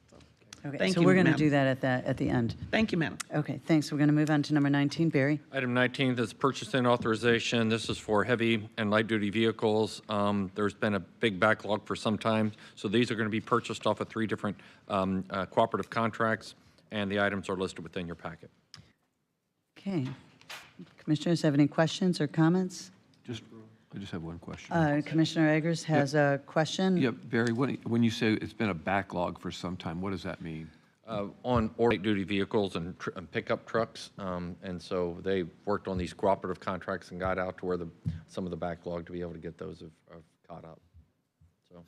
okay, Thank so you, we're going to Madam. do that at the end. Thank you, Madam. Okay, thanks. We're going to move on to number 19. Barry? Item 19 is purchasing authorization. This is for heavy and light-duty vehicles. There's been a big backlog for some time, so these are going to be purchased off of 3 different cooperative contracts, and the items are listed within your packet. Okay. Commissioners have any questions or comments? I just have one question. Commissioner Eggers has a question. Yeah, Barry, when you say it's been a backlog for some time, what does that mean? On light-duty vehicles and pickup trucks, and so they worked on these cooperative contracts and got out to where some of the backlog to be able to get those have caught up. So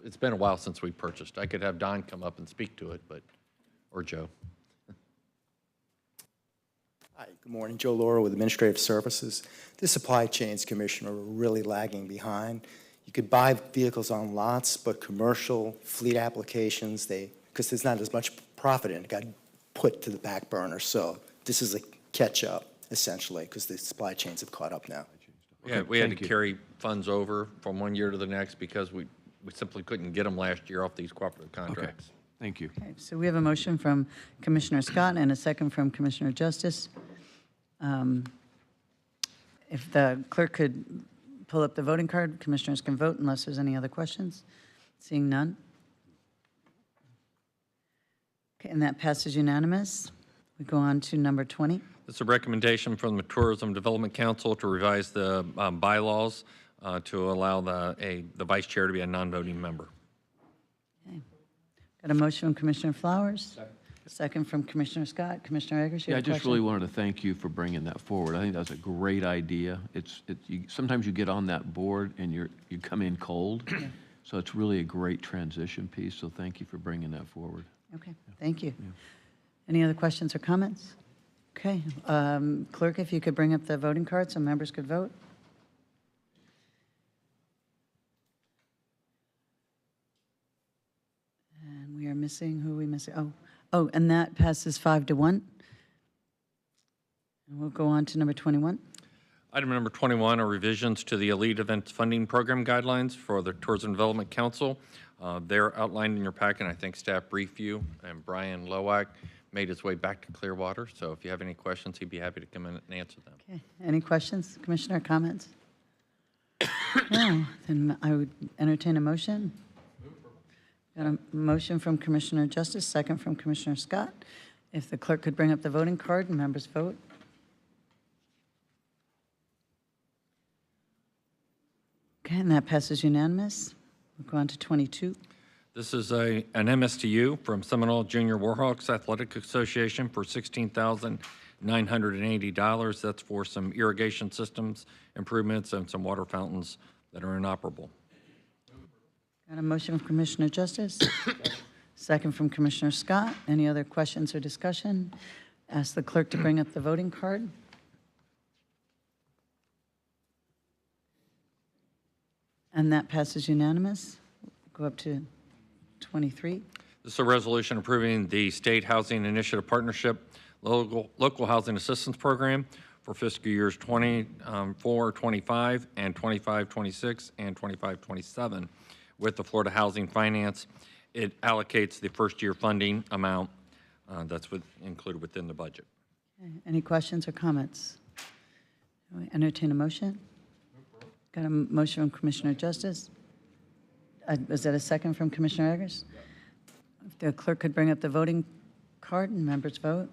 it's been a while since we purchased. I could have Don come up and speak to it, or Joe. Hi, good morning. Joe Laura with Administrative Services. The supply chains, Commissioner, are really lagging behind. You could buy vehicles on lots, but commercial fleet applications, because there's not as much profit in it, got put to the back burner. So this is a catch-up, essentially, because the supply chains have caught up now. Yeah, we had to carry funds over from one year to the next because we simply couldn't get them last year off these cooperative contracts. Thank you. Okay, so we have a motion from Commissioner Scott and a second from Commissioner Justice. If the clerk could pull up the voting card, commissioners can vote unless there's any other questions. Seeing none. Okay, and that passes unanimous. We go on to number 20. It's a recommendation from the Tourism Development Council to revise the bylaws to allow the vice chair to be a non-voting member. Got a motion from Commissioner Flowers. Second from Commissioner Scott. Commissioner Eggers, you Yeah, I have a just question? really wanted to thank you for bringing that forward. I think that's a great idea. Sometimes you get on that board and you come in cold, so it's really a great transition piece, so thank you for bringing that forward. Okay, thank you. Any other questions or comments? Okay, clerk, if you could bring up the voting card so members could vote. And we are missing, who are we missing? Oh, and that passes 5-1. And we'll go on to number 21. Item number 21 are revisions to the Elite Events Funding Program guidelines for the Tourism Development Council. They're outlined in your packet, and I think staff briefed you, and Brian Lowak made his way back to Clearwater, so if you have any questions, he'd be happy to come in and answer them. Okay, any questions, Commissioner, comments? No, then I would entertain a motion. Got a motion from Commissioner Justice, second from Commissioner Scott. If the clerk could bring up the voting card and members vote. Okay, and that passes unanimous. We'll go on to 22. This is an MSTU from Seminole Junior Warhawks Athletic Association for $980. That's for some irrigation systems improvements and some water fountains that are inoperable. Got a motion from Commissioner Justice? Second from Commissioner Scott. Any other questions or discussion? Ask the clerk to bring up the voting card. And that passes unanimous. Go up to 23. This is a resolution approving the State Housing Initiative Partnership Local Housing Assistance Program for fiscal years 24-25 and 25-26 and 25-27 with the Florida Housing Finance. It allocates the first-year funding amount that's included within the budget. Okay, any questions or comments? Entertain a motion? Got a motion from Commissioner Justice. Is that a second from Commissioner Eggers? If the clerk could bring up the voting card and members vote.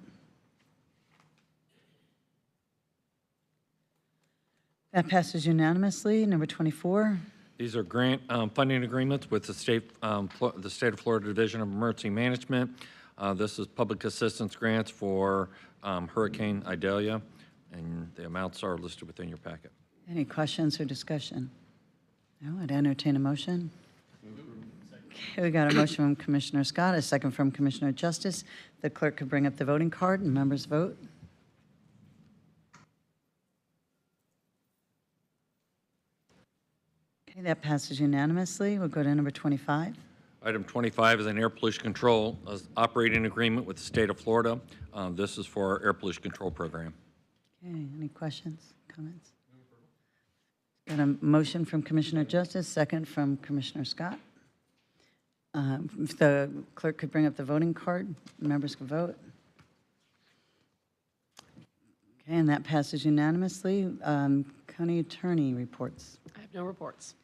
That passes unanimously. Number 24. These are grant funding agreements with the State of Florida Division of Emergency Management. This is public assistance grants for Hurricane Idalia, and the amounts are listed within your packet. Any questions or discussion? No, I'd entertain a motion. Okay, we got a motion from Commissioner Scott, a second from Commissioner Justice. The clerk could bring up the voting card and members vote. Okay, that passes unanimously. We'll go to number 25. Item 25 is an air pollution control operating agreement with the state of Florida. This is for our air pollution control program. Okay, any questions, comments? Got a motion from Commissioner Justice, second from Commissioner Scott. If the clerk could bring up the voting card, members can vote. Okay, and that passes unanimously. County Attorney reports. I have no reports.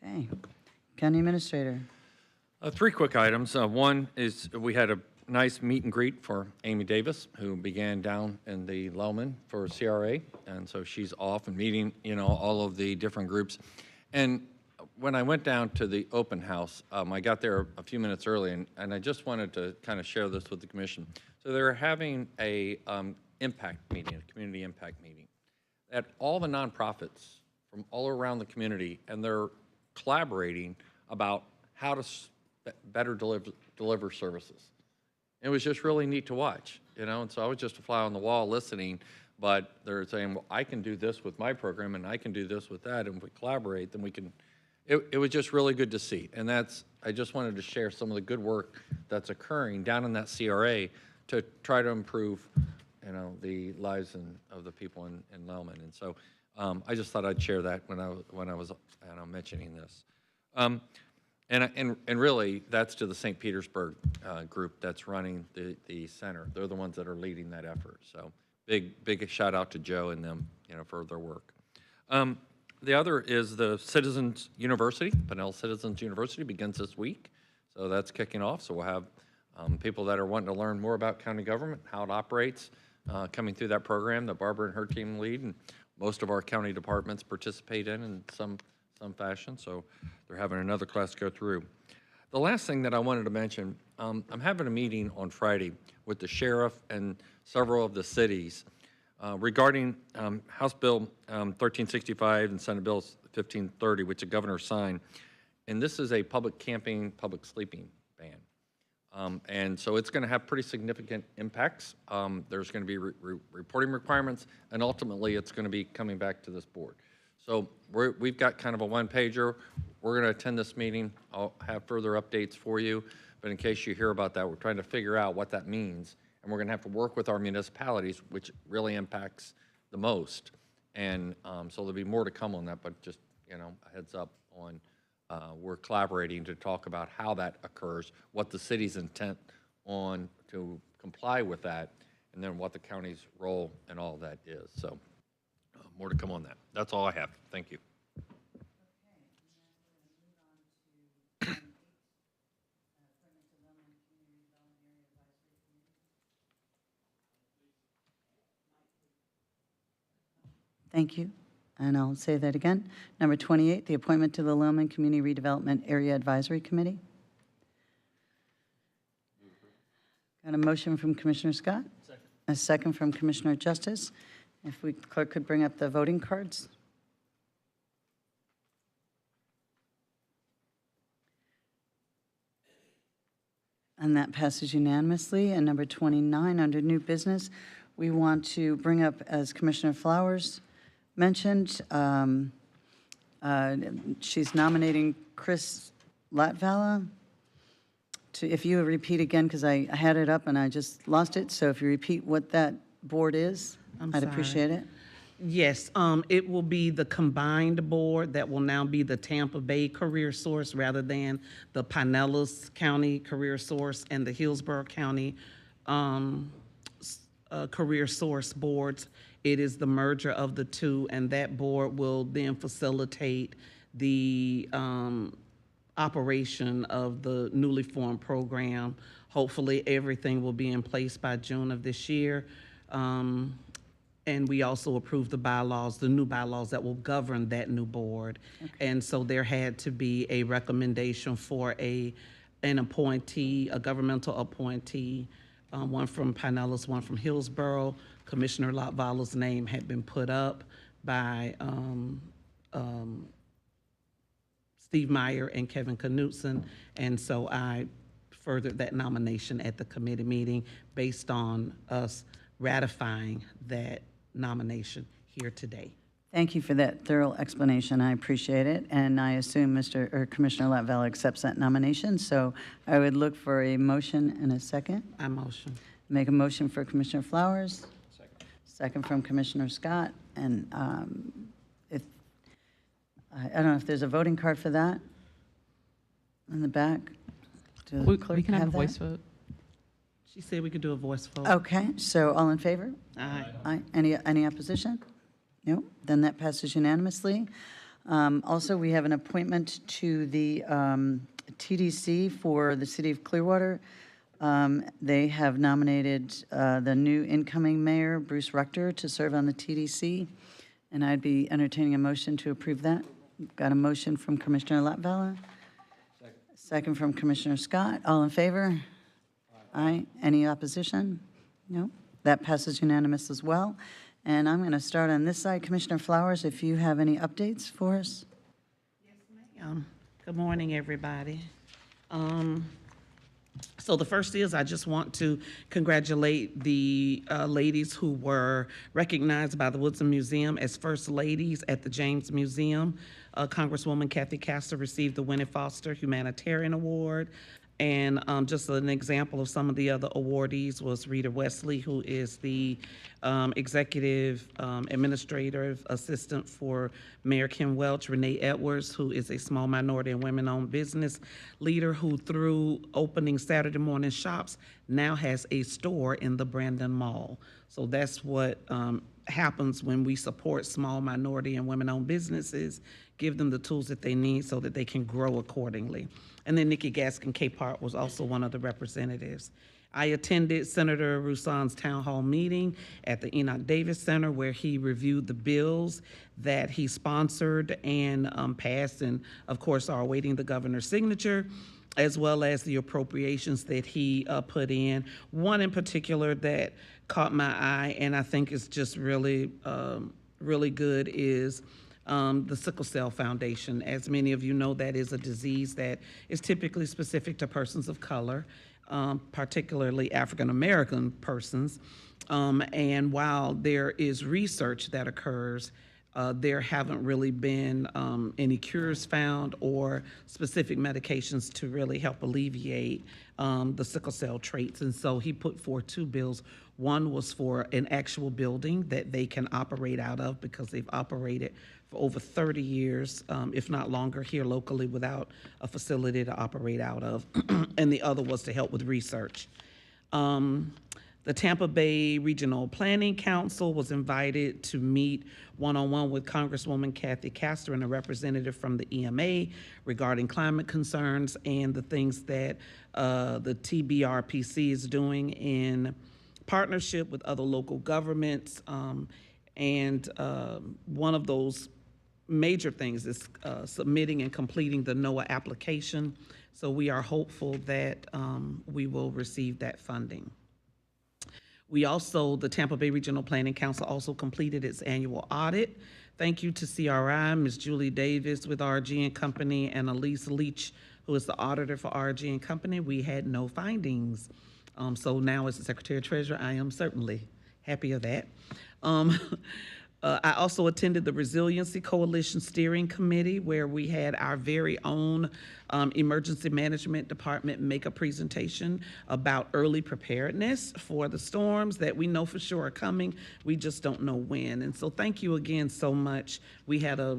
Okay. County Administrator. 3 quick items. One is we had a nice meet and greet for Amy Davis, who began down in the Lowman for CRA, and so she's off and meeting, all of the different groups. And when I went down to the open house, I got there a few minutes early, and I just wanted to kind of share this with the commission. So they're having a impact meeting, a community impact meeting, at all the nonprofits from all around the community, and they're collaborating about how to better deliver services. It was just really neat to watch, and so I was just a fly on the wall listening, but they're saying, well, I can do this with my program, and I can do this with that, and if we collaborate, then we can. It was just really good to see, and I just wanted to share some of the good work that's occurring down in that CRA to try to improve, the lives of the people in Lowman, and so I just thought I'd share that when I was mentioning this. And really, that's to the St. Petersburg group that's running the center. They're the ones that are leading that effort. So big shout out to Joe and them, for their work. The other is the Citizens University. Pinellas Citizens University begins this week. So that's kicking off. So we'll have people that are wanting to learn more about county government, how it operates, coming through that program that Barbara and her team lead. And most of our county departments participate in some fashion, so they're having another class go through. The last thing that I wanted to mention, I'm having a meeting on Friday with the sheriff and several of the cities regarding House Bill 1365 and Senate Bill 1530, which the governor signed. And this is a public camping, public sleeping ban. And so it's going to have pretty significant impacts. There's going to be reporting requirements, and ultimately it's going to be coming back to this board. So we've got kind of a one-pager. We're going to attend this meeting. I'll have further updates for you. But in case you hear about that, we're trying to figure out what that means. And we're going to have to work with our municipalities, which really impacts the most. And so there'll be more to come on that, but just, a heads up on we're collaborating to talk about how that occurs, what the city's intent on to comply with that, and then what the county's role in all of that is. So more to come on that. That's all I have. Thank you. Thank you. And I'll say that again. Number 28, the appointment to the Lowman Community Redevelopment Area Advisory Committee. Got a motion from Commissioner Scott? Second. A second from Commissioner Justice. If we, clerk could bring up the voting cards. And that passes unanimously. And number 29, under new business, we want to bring up, as Commissioner Flowers mentioned, she's nominating Chris Latvala. If you repeat again, because I had it up and I just lost it, so if you repeat what that board is, I'd appreciate it. Yes, it will be the combined board that will now be the Tampa Bay Career Source rather than the Pinellas County Career Source and the Hillsborough County Career Source boards. It is the merger of the two, and that board will then facilitate the operation of the newly formed program. Hopefully, everything will be in place by June of this year. And we also approved the bylaws, the new bylaws that will govern that new board. Okay. And so there had to be a recommendation for an appointee, a governmental appointee, one from Pinellas, one from Hillsborough. Commissioner Latvala's name had been put up by Steve Meyer and Kevin Knutson, and so I furthered that nomination at the committee meeting based on us ratifying that nomination here today. Thank you for that thorough explanation. I appreciate it, and I assume Commissioner Latvala accepts that nomination. So I would look for a motion and a second. I motion. Make a motion for Commissioner Flowers. Second from Commissioner Scott, and if I don't know if there's a voting card for that in the back. We can have a voice vote. She said we could do a voice vote. Okay, so all in favor? Aye. Aye. Any opposition? No. Then that passes unanimously. Also, we have an appointment to the TDC for the City of Clearwater. They have nominated the new incoming mayor, Bruce Rector, to serve on the TDC, and I'd be entertaining a motion to approve that. Got a motion from Commissioner Latvala. Second from Commissioner Scott. All in favor? Aye. Any opposition? No. That passes unanimous as well. And I'm going to start on this side. Commissioner Flowers, if you have any updates for us. Yes, ma'am. Good morning, everybody. So the first is I just want to congratulate the ladies who were recognized by the Woodson Museum as First Ladies at the James Museum. Congresswoman Kathy Castor received the Winnie Foster Humanitarian Award. And just an example of some of the other awardees was Rita Wesley, who is the executive administrative assistant for Mayor Kim Welch, Renee Edwards, who is a small minority and women-owned business leader who, through opening Saturday morning shops, now has a store in the Brandon Mall. So that's what happens when we support small minority and women-owned businesses, give them the tools that they need so that they can grow accordingly. And then Nikki Gaskin Capehart was also one of the representatives. I attended Senator Rousson's town hall meeting at the Enoch Davis Center, where he reviewed the bills that he sponsored and passed, and of course are awaiting the governor's signature, as well as the appropriations that he put in. One in particular that caught my eye and I think is just really, really good is the Sickle Cell Foundation. As many of you know, that is a disease that is typically specific to persons of color, particularly African American persons. And while there is research that occurs, there haven't really been any cures found or specific medications to really help alleviate the sickle cell traits. And so he put forth two bills. One was for an actual building that they can operate out of because they've operated for over 30 years, if not longer, here locally without a facility to operate out of. And the other was to help with research. The Tampa Bay Regional Planning Council was invited to meet one-on-one with Congresswoman Kathy Castor and a representative from the EMA regarding climate concerns and the things that the TBRPC is doing in partnership with other local governments. And one of those major things is submitting and completing the NOAA application. So we are hopeful that we will receive that funding. We also, the Tampa Bay Regional Planning Council also completed its annual audit. Thank you to CRI, Ms. Julie Davis with RG and Company, and Elise Leach, who is the auditor for RG and Company. We had no findings. So now as the Secretary Treasurer, I am certainly happy of that. I also attended the Resiliency Coalition Steering Committee, where we had our very own Emergency Management Department make a presentation about early preparedness for the storms that we know for sure are coming. We just don't know when. And so thank you again so much. We had a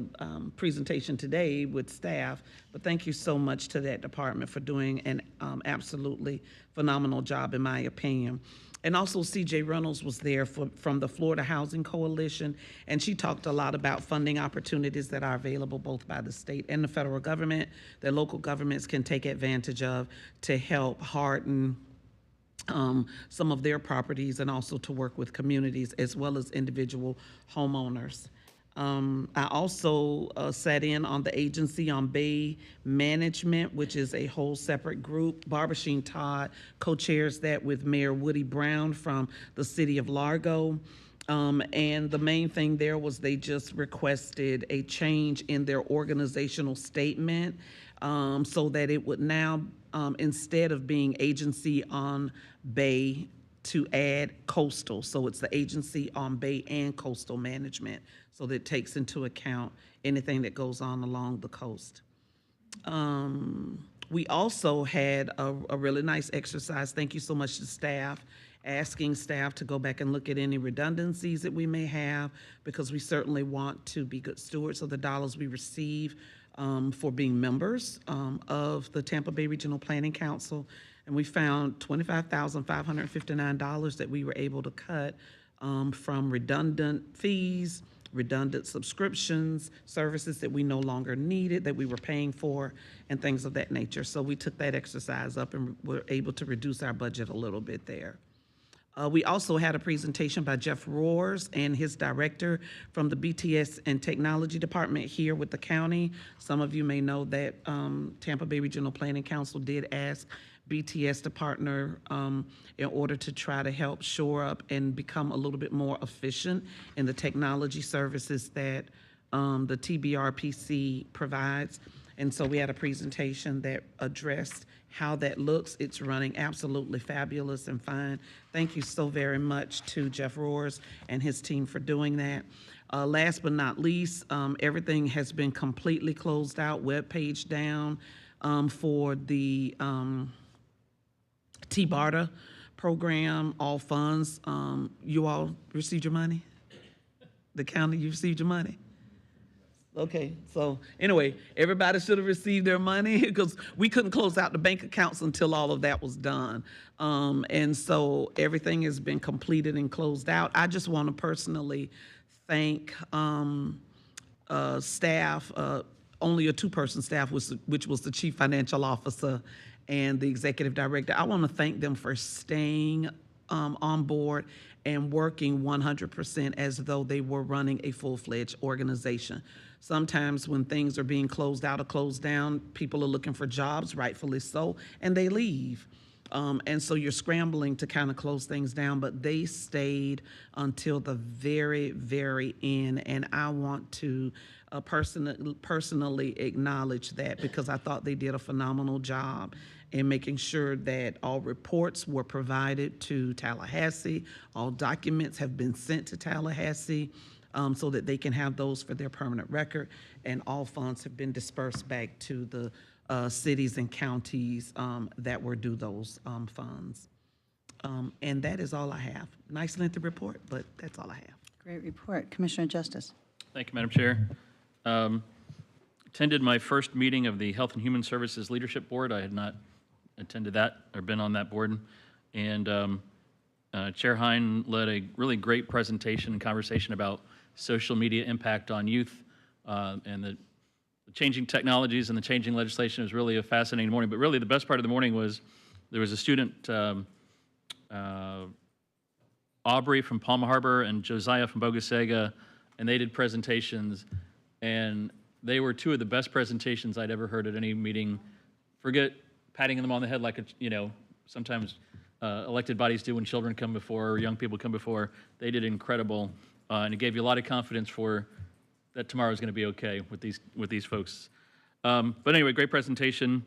presentation today with staff, but thank you so much to that department for doing an absolutely phenomenal job, in my opinion. And also C.J. Reynolds was there from the Florida Housing Coalition, and she talked a lot about funding opportunities that are available both by the state and the federal government that local governments can take advantage of to help harden some of their properties, and also to work with communities as well as individual homeowners. I also sat in on the Agency on Bay Management, which is a whole separate group. Barbara Sheen Todd co-chairs that with Mayor Woody Brown from the city of Largo. And the main thing there was they just requested a change in their organizational statement so that it would now, instead of being Agency on Bay, to add coastal. So it's the Agency on Bay and Coastal Management, so that it takes into account anything that goes on along the coast. We also had a really nice exercise. Thank you so much to staff, asking staff to go back and look at any redundancies that we may have, because we certainly want to be good stewards of the dollars we receive for being members of the Tampa Bay Regional Planning Council. And we found $25,559 that we were able to cut from redundant fees, redundant subscriptions, services that we no longer needed, that we were paying for, and things of that nature. So we took that exercise up and were able to reduce our budget a little bit there. We also had a presentation by Jeff Roars and his director from the BTS and Technology Department here with the county. Some of you may know that Tampa Bay Regional Planning Council did ask BTS to partner in order to try to help shore up and become a little bit more efficient in the technology services that the TBRPC provides. And so we had a presentation that addressed how that looks. It's running absolutely fabulous and fine. Thank you so very much to Jeff Roars and his team for doing that. Last but not least, everything has been completely closed out, webpage down for the TBARTA program, all funds. You all received your money? The county, you received your money? Okay, so anyway, everybody should have received their money because we couldn't close out the bank accounts until all of that was done. And so everything has been completed and closed out. I just want to personally thank staff, only a two-person staff, which was the chief financial officer and the executive director. I want to thank them for staying on board and working 100% as though they were running a full-fledged organization. Sometimes when things are being closed out or closed down, people are looking for jobs, rightfully so, and they leave. And so you're scrambling to kind of close things down, but they stayed until the very, very end. And I want to personally acknowledge that, because I thought they did a phenomenal job in making sure that all reports were provided to Tallahassee, all documents have been sent to Tallahassee, so that they can have those for their permanent record, and all funds have been dispersed back to the cities and counties that were due those funds. And that is all I have. Nice lengthy report, but that's all I have. Great report. Commissioner Justice. Thank you, Madam Chair. Attended my first meeting of the Health and Human Services Leadership Board. I had not attended that or been on that board. And Chair Hein led a really great presentation and conversation about social media impact on youth and the changing technologies and the changing legislation. It was really a fascinating morning. But really the best part of the morning was there was a student, Aubrey from Palm Harbor and Josiah from Bogasega, and they did presentations, and they were two of the best presentations I'd ever heard at any meeting. Forget patting them on the head like, sometimes elected bodies do when children come before or young people come before. They did incredible, and it gave you a lot of confidence for that tomorrow is going to be okay with these folks. But anyway, great presentation.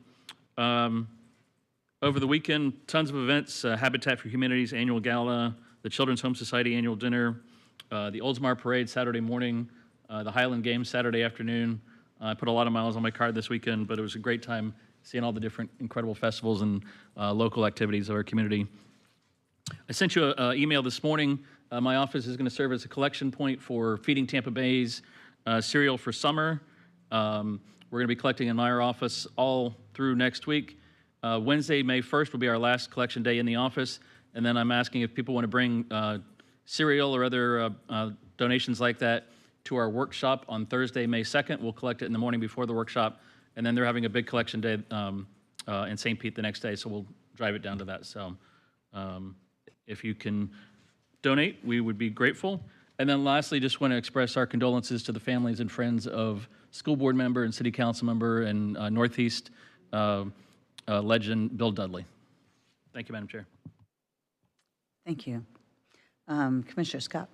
Over the weekend, tons of events, Habitat for Humanity's annual gala, the Children's Home Society annual dinner, the Oldsmar Parade Saturday morning, the Highland Games Saturday afternoon. I put a lot of miles on my car this weekend, but it was a great time seeing all the different incredible festivals and local activities of our community. I sent you an email this morning. My office is going to serve as a collection point for Feeding Tampa Bay's cereal for summer. We're going to be collecting in my office all through next week. Wednesday, May 1st will be our last collection day in the office, and then I'm asking if people want to bring cereal or other donations like that to our workshop on Thursday, May 2nd. We'll collect it in the morning before the workshop, and then they're having a big collection day in St. Pete the next day, so we'll drive it down to that. So if you can donate, we would be grateful. And then lastly, just want to express our condolences to the families and friends of school board member and city council member and Northeast legend Bill Dudley. Thank you, Madam Chair. Thank you. Commissioner Scott.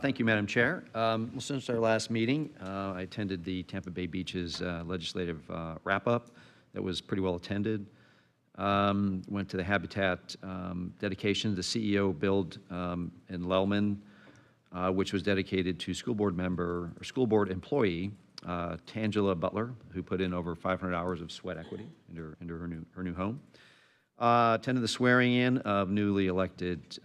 Thank you, Madam Chair. Well, since our last meeting, I attended the Tampa Bay Beaches legislative wrap-up that was pretty well attended. Went to the Habitat dedication, the CEO build in Lellman, which was dedicated to school board member or school board employee Tangela Butler, who put in over 500 hours of sweat equity into her new home. Attended the swearing-in of newly elected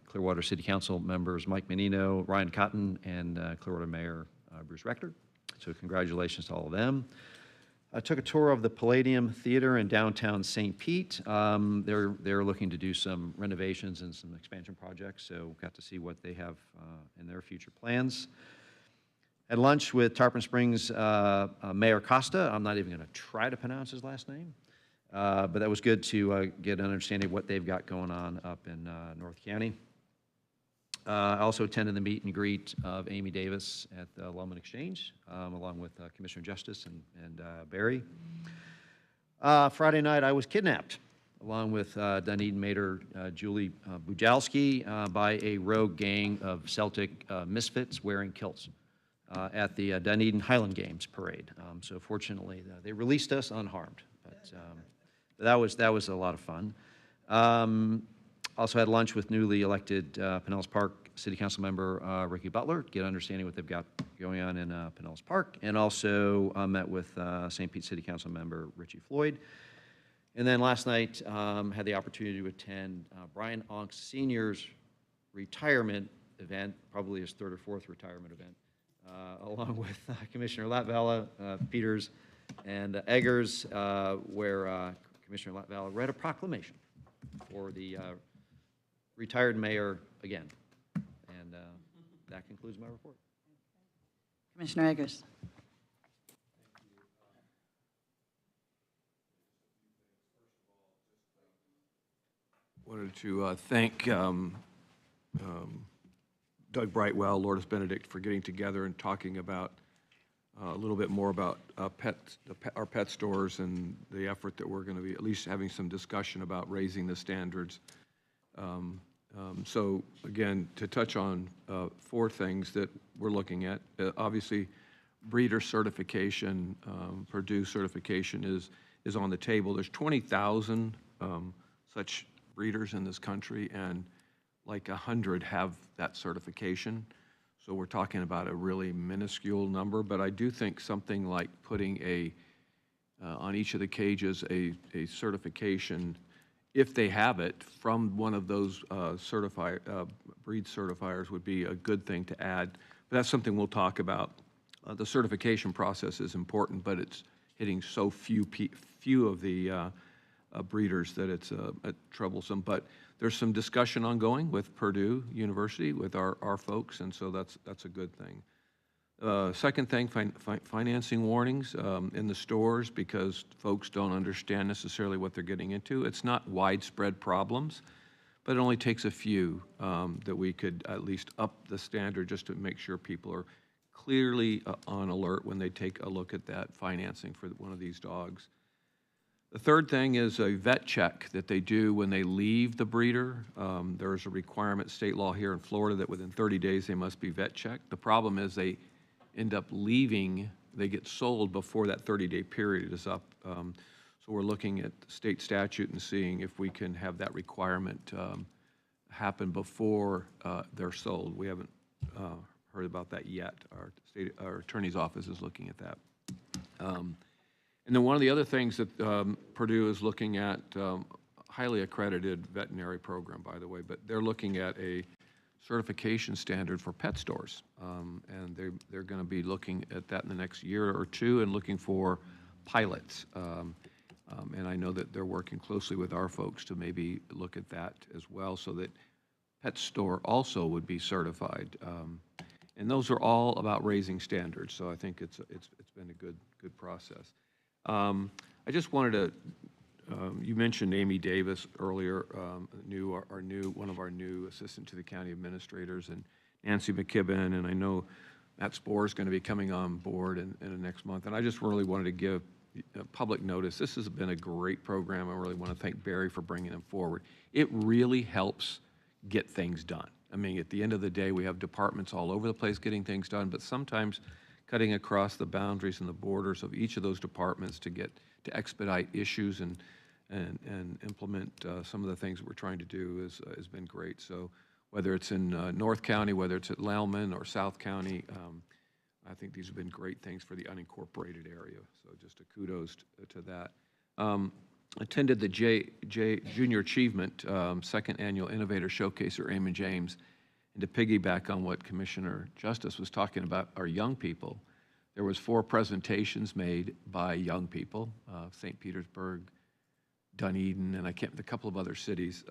Clearwater City Council members Mike Menino, Ryan Cotton, and Clearwater Mayor Bruce Rector. So congratulations to all of them. I took a tour of the Palladium Theater in downtown St. Pete. They're looking to do some renovations and some expansion projects, so got to see what they have in their future plans. Had lunch with Tarpon Springs Mayor Costa. I'm not even going to try to pronounce his last name, but that was good to get an understanding of what they've got going on up in North County. I also attended the meet and greet of Amy Davis at the Lellman Exchange, along with Commissioner Justice and Barry. Friday night, I was kidnapped, along with Dunedin Mayor Julie Bujalski, by a rogue gang of Celtic misfits wearing kilts at the Dunedin Highland Games parade. So fortunately, they released us unharmed, but that was a lot of fun. Also had lunch with newly elected Pinellas Park City Council member Ricky Butler, get understanding what they've got going on in Pinellas Park, and also met with St. Pete City Council member Richie Floyd. And then last night had the opportunity to attend Brian Onk Sr.'s retirement event, probably his third or fourth retirement event, along with Commissioner Latvala, Peters, and Eggers, where Commissioner Latvala read a proclamation for the retired mayor again. And that concludes my report. Commissioner Eggers. Wanted to thank Doug Brightwell, Lourdes Benedict, for getting together and talking about a little bit more about our pet stores and the effort that we're going to be at least having some discussion about raising the standards. So again, to touch on 4 things that we're looking at, obviously breeder certification, Purdue certification is on the table. There's 20,000 such breeders in this country, and like 100 have that certification. So we're talking about a really minuscule number, but I do think something like putting on each of the cages a certification, if they have it, from one of those breed certifiers would be a good thing to add. But that's something we'll talk about. The certification process is important, but it's hitting so few of the breeders that it's troublesome. But there's some discussion ongoing with Purdue University, with our folks, and so that's a good thing. Second thing, financing warnings in the stores, because folks don't understand necessarily what they're getting into. It's not widespread problems, but it only takes a few that we could at least up the standard just to make sure people are clearly on alert when they take a look at that financing for one of these dogs. The third thing is a vet check that they do when they leave the breeder. There's a requirement, state law here in Florida, that within 30 days they must be vet checked. The problem is they end up leaving, they get sold before that 30-day period is up. So we're looking at state statute and seeing if we can have that requirement happen before they're sold. We haven't heard about that yet. Our attorney's office is looking at that. And then one of the other things that Purdue is looking at, highly accredited veterinary program, by the way, but they're looking at a certification standard for pet stores. And they're going to be looking at that in the next year or two and looking for pilots. And I know that they're working closely with our folks to maybe look at that as well, so that pet store also would be certified. And those are all about raising standards. So I think it's been a good process. I just wanted to, you mentioned Amy Davis earlier, one of our new assistant to the county administrators, and Nancy McKibben, and I know Matt Spohr is going to be coming on board in the next month. And I just really wanted to give public notice. This has been a great program. I really want to thank Barry for bringing them forward. It really helps get things done. I mean, at the end of the day, we have departments all over the place getting things done, but sometimes cutting across the boundaries and the borders of each of those departments to expedite issues and implement some of the things that we're trying to do has been great. So whether it's in North County, whether it's at Loudoun or South County, I think these have been great things for the unincorporated area. So just a kudos to that. Attended the Junior Achievement Second Annual Innovator Showcase at Raymond James. And to piggyback on what Commissioner Justice was talking about, our young people, there was 4 presentations made by young people, St. Petersburg, Dunedin, and a couple of other cities.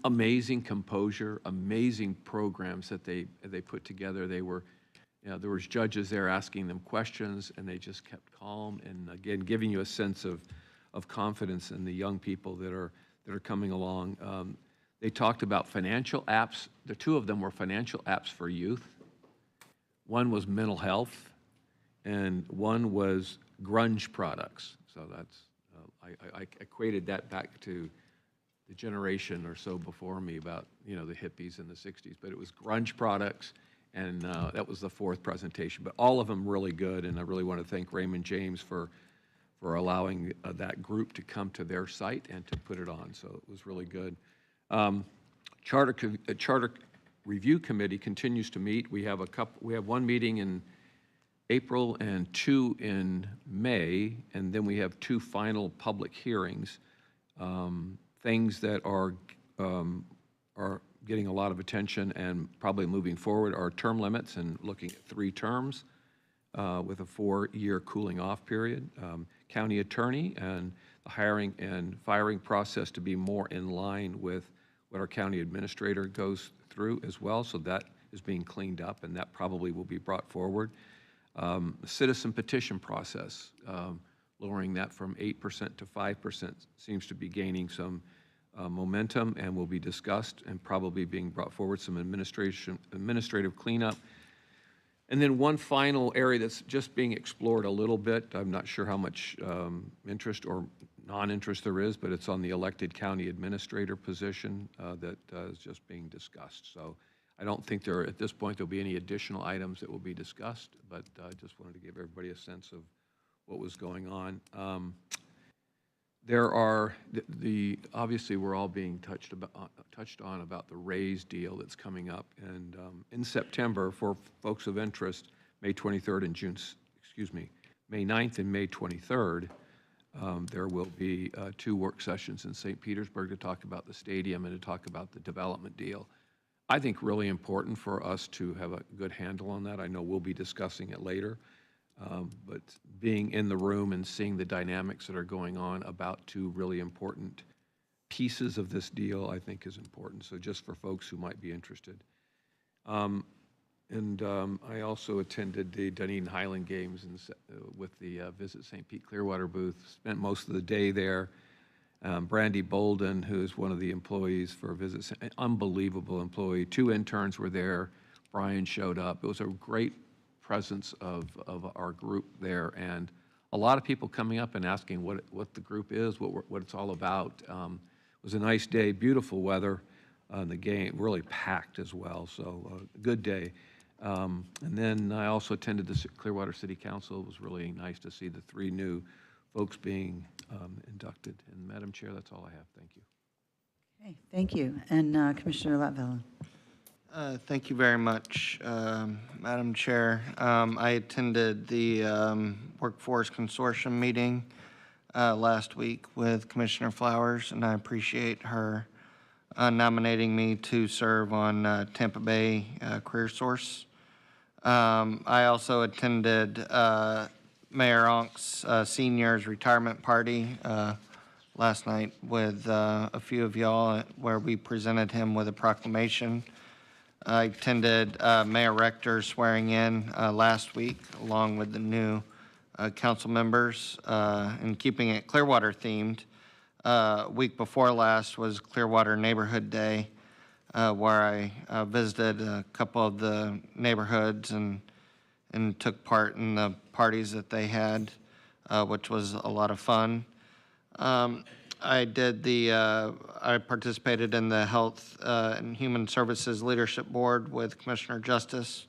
Amazing composure, amazing programs that they put together. They were, there was judges there asking them questions, and they just kept calm, and again, giving you a sense of confidence in the young people that are coming along. They talked about financial apps. The 2 of them were financial apps for youth. One was mental health, and one was grunge products. So that's, I equated that back to the generation or so before me about, the hippies in the 60s. But it was grunge products, and that was the 4th presentation. But all of them really good, and I really want to thank Raymond James for allowing that group to come to their site and to put it on. So it was really good. Charter Review Committee continues to meet. We have 1 meeting in April and 2 in May, and then we have 2 final public hearings. Things that are getting a lot of attention and probably moving forward are term limits and looking at 3 terms with a 4-year cooling off period. County attorney and the hiring and firing process to be more in line with what our county administrator goes through as well. So that is being cleaned up, and that probably will be brought forward. Citizen petition process, lowering that from 8% to 5% seems to be gaining some momentum and will be discussed and probably being brought forward, some administrative cleanup. And then one final area that's just being explored a little bit, I'm not sure how much interest or non-interest there is, but it's on the elected county administrator position that is just being discussed. So I don't think at this point there'll be any additional items that will be discussed, but I just wanted to give everybody a sense of what was going on. There are, obviously we're all being touched on about the RAISE deal that's coming up. And in September, for folks of interest, May 23rd and May 9th and May 23rd, there will be 2 work sessions in St. Petersburg to talk about the stadium and to talk about the development deal. I think really important for us to have a good handle on that. I know we'll be discussing it later. But being in the room and seeing the dynamics that are going on about 2 really important pieces of this deal, I think is important. So just for folks who might be interested. I also attended the Dunedin Highland Games with the Visit St. Pete Clearwater booth, spent most of the day there. Brandy Bolden, who is one of the employees for Visit St. Unbelievable employee. 2 interns were there. Brian showed up. It was a great presence of our group there, and a lot of people coming up and asking what the group is, what it's all about. It was a nice day, beautiful weather, the game really packed as well, so a good day. And then I also attended the Clearwater City Council. It was really nice to see the 3 new folks being inducted. And Madam Chair, that's all I have. Thank you. Okay, thank you. And Commissioner Latvala. Thank you very much, Madam Chair. I attended the Workforce Consortium meeting last week with Commissioner Flowers, and I appreciate her nominating me to serve on Tampa Bay Career Source. I also attended Mayor Onk's seniors retirement party last night with a few of y'all, where we presented him with a proclamation. I attended Mayor Rector's swearing in last week, along with the new council members, and keeping it Clearwater themed. Week before last was Clearwater Neighborhood Day, where I visited a couple of the neighborhoods and took part in the parties that they had, which was a lot of fun. I participated in the Health and Human Services Leadership Board with Commissioner Justice.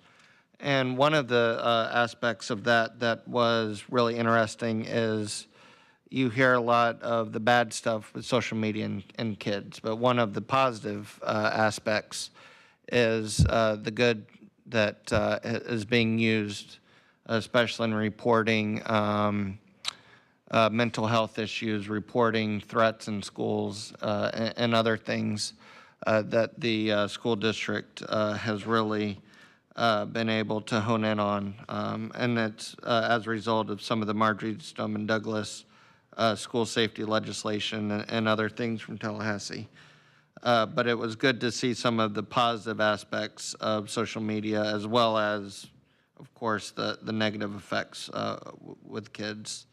And one of the aspects of that was really interesting is you hear a lot of the bad stuff with social media and kids, but one of the positive aspects is the good that is being used, especially in reporting mental health issues, reporting threats in schools, and other things that the school district has really been able to hone in on. And it's as a result of some of the Marjorie Stoneman Douglas school safety legislation and other things from Tallahassee. But it was good to see some of the positive aspects of social media, as well as, of course, the negative effects with kids.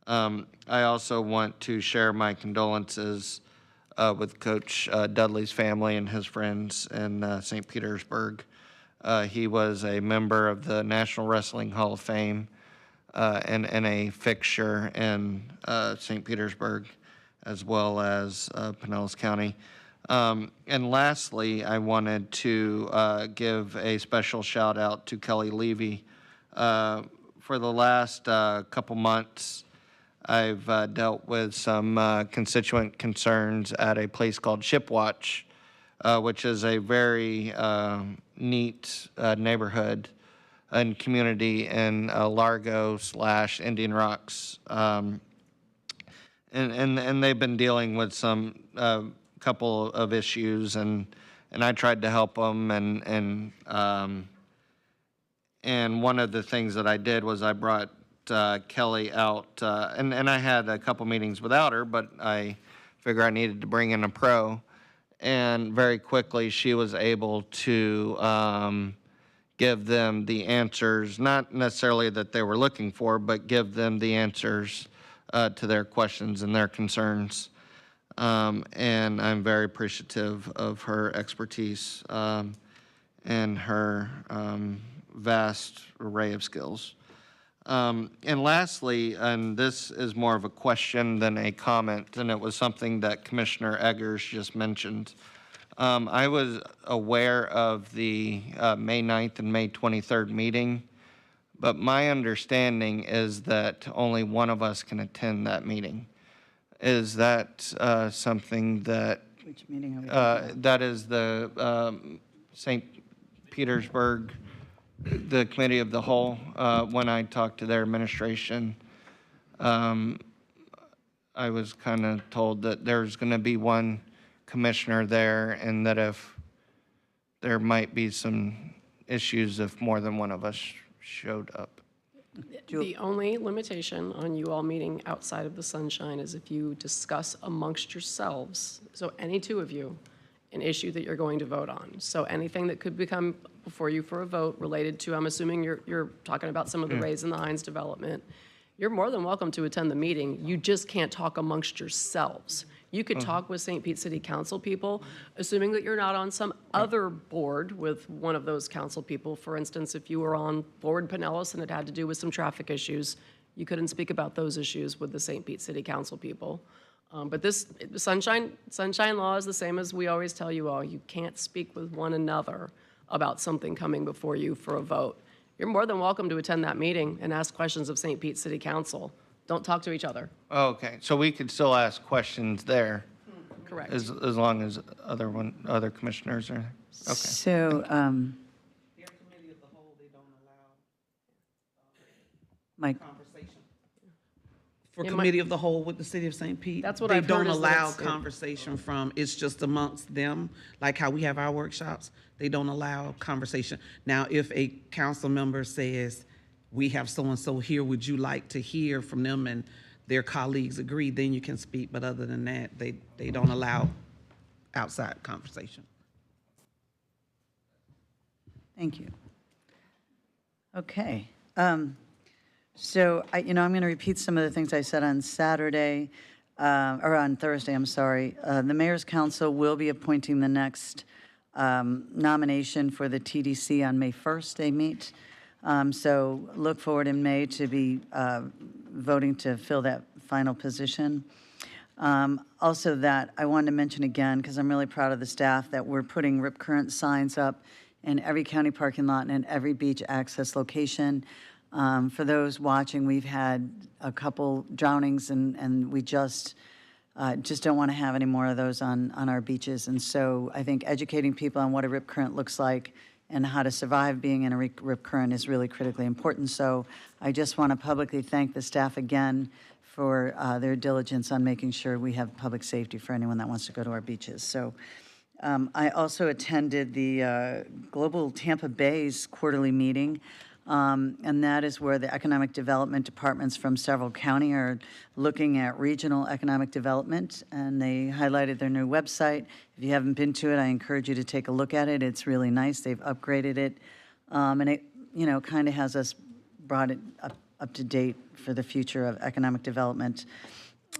I also want to share my condolences with Coach Dudley's family and his friends in St. Petersburg. He was a member of the National Wrestling Hall of Fame and a fixture in St. Petersburg, as well as Pinellas County. And lastly, I wanted to give a special shout out to Kelly Levy. For the last couple months, I've dealt with some constituent concerns at a place called Shipwatch, which is a very neat neighborhood and community in Largo/Indian Rocks. And they've been dealing with some couple of issues, and I tried to help them. And one of the things that I did was I brought Kelly out, and I had a couple meetings without her, but I figured I needed to bring in a pro. And very quickly, she was able to give them the answers, not necessarily that they were looking for, but give them the answers to their questions and their concerns. And I'm very appreciative of her expertise and her vast array of skills. And lastly, and this is more of a question than a comment, and it was something that Commissioner Eggers just mentioned. I was aware of the May 9th and May 23rd meeting, but my understanding is that only one of us can attend that meeting. Is that something that... Which meeting are we talking about? That is the St. Petersburg, the Committee of the Whole. When I talked to their administration, I was kind of told that there's going to be one commissioner there, and that if there might be some issues if more than one of us showed up. The only limitation on you all meeting outside of the sunshine is if you discuss amongst yourselves, so any two of you, an issue that you're going to vote on. So anything that could become before you for a vote related to, I'm assuming you're talking about some of the Rays and the Hines development, you're more than welcome to attend the meeting. You just can't talk amongst yourselves. You could talk with St. Pete City Council people, assuming that you're not on some other board with one of those council people. For instance, if you were on Board Pinellas and it had to do with some traffic issues, You couldn't speak about those issues with the St. Pete City Council people. But this sunshine law is the same as we always tell you all. You can't speak with one another about something coming before you for a vote. You're more than welcome to attend that meeting and ask questions of St. Pete City Council. Don't talk to each other. Okay, so we could still ask questions there? Correct. As long as other commissioners are, okay. So, Mike, For committee of the whole with the city of St. Pete. That's what I've heard They don't is that allow it's- conversation from, it's just amongst them, like how we have our workshops. They don't allow conversation. Now, if a council member says, we have so-and-so here, would you like to hear from them, and their colleagues agree, then you can speak. But other than that, they don't allow outside conversation. thank you. Okay. So, I'm going to repeat some of the things I said on Saturday, or on Thursday, I'm sorry. The Mayor's Council will be appointing the next nomination for the TDC on May 1st. They meet. So look forward in May to be voting to fill that final position. Also that I wanted to mention again, because I'm really proud of the staff, that we're putting Rip Current signs up in every county parking lot and in every beach access location. For those watching, we've had a couple drownings, and we just don't want to have any more of those on our beaches. And so I think educating people on what a rip current looks like and how to survive being in a rip current is really critically important. So I just want to publicly thank the staff again for their diligence on making sure we have public safety for anyone that wants to go to our beaches. So I also attended the Global Tampa Bay's quarterly meeting. And that is where the economic development departments from several county are looking at regional economic development, and they highlighted their new website. If you haven't been to it, I encourage you to take a look at it. It's really nice. They've upgraded it, and it, kind of has us brought it up to date for the future of economic development.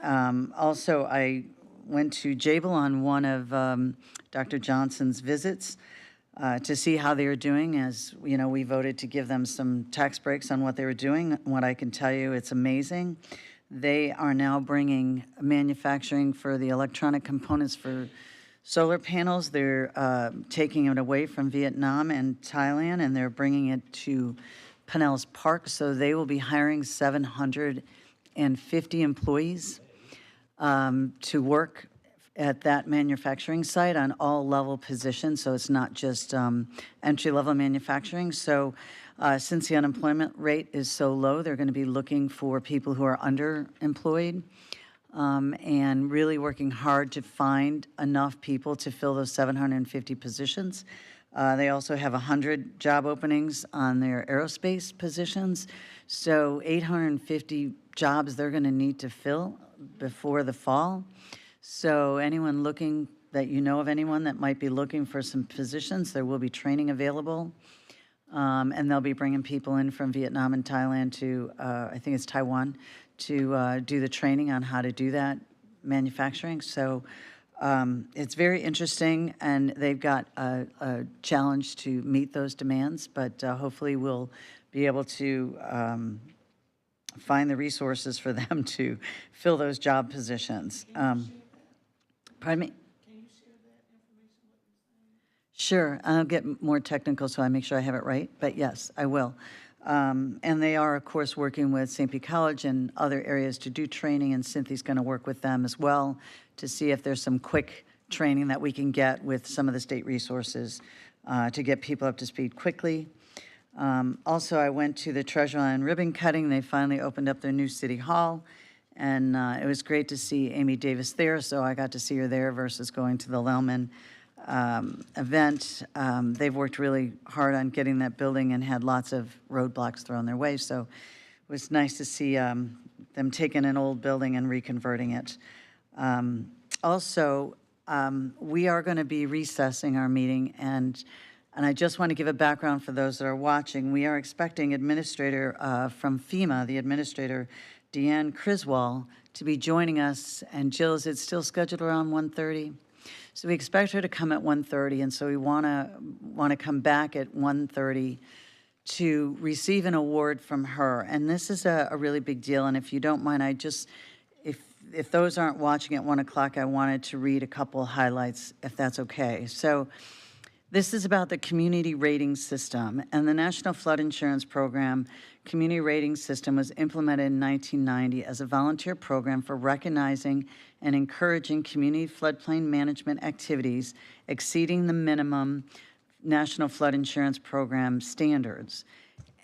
Also, I went to Jabal on one of Dr. Johnson's visits. To see how they were doing. As we voted to give them some tax breaks on what they were doing. What I can tell you, it's amazing. They are now bringing manufacturing for the electronic components for solar panels. They're taking it away from Vietnam and Thailand, and they're bringing it to Pinellas Park. So they will be hiring 750 employees to work at that manufacturing site on all level positions, so it's not just entry-level manufacturing. So since the unemployment rate is so low, they're going to be looking for people who are underemployed and really working hard to find enough people to fill those 750 positions. They also have 100 job openings on their aerospace positions, so 850 jobs they're going to need to fill before the fall. So anyone looking, that you know of anyone that might be looking for some positions, there will be training available. And they'll be bringing people in from Vietnam and Thailand to, I think it's Taiwan, to do the training on how to do that manufacturing. So it's very interesting, and they've got a challenge to meet those demands, but hopefully we'll be able to find the resources for them to fill those job positions. Pardon me? Can you share that information, what you're saying? Sure, I'll get more technical so I make sure I have it right, but yes, I will. And they are, of course, working with St. Pete College and other areas to do training, and Cynthia's going to work with them as well to see if there's some quick training that we can get with some of the state resources to get people up to speed quickly. Also, I went to the Treasure Island ribbon cutting. They finally opened up their new city hall. And it was great to see Amy Davis there, so I got to see her there versus going to the Lellman event. They've worked really hard on getting that building and had lots of roadblocks thrown their way, so it was nice to see them taking an old building and reconverting it. Also, we are going to be recessing our meeting, and I just want to give a background for those that are watching. We are expecting administrator from FEMA, the administrator, Deanne Criswell, to be joining us. And Jill, is it still scheduled around 1:30? So we expect her to come at 1:30, and so we want to come back at 1:30 to receive an award from her. And this is a really big deal. And if you don't mind, if those aren't watching at 1 o'clock, I wanted to read a couple highlights, if that's okay. So this is about the community rating system. And the National Flood Insurance Program community rating system was implemented in 1990 as a volunteer program for recognizing and encouraging community floodplain management activities exceeding the minimum National Flood Insurance Program standards.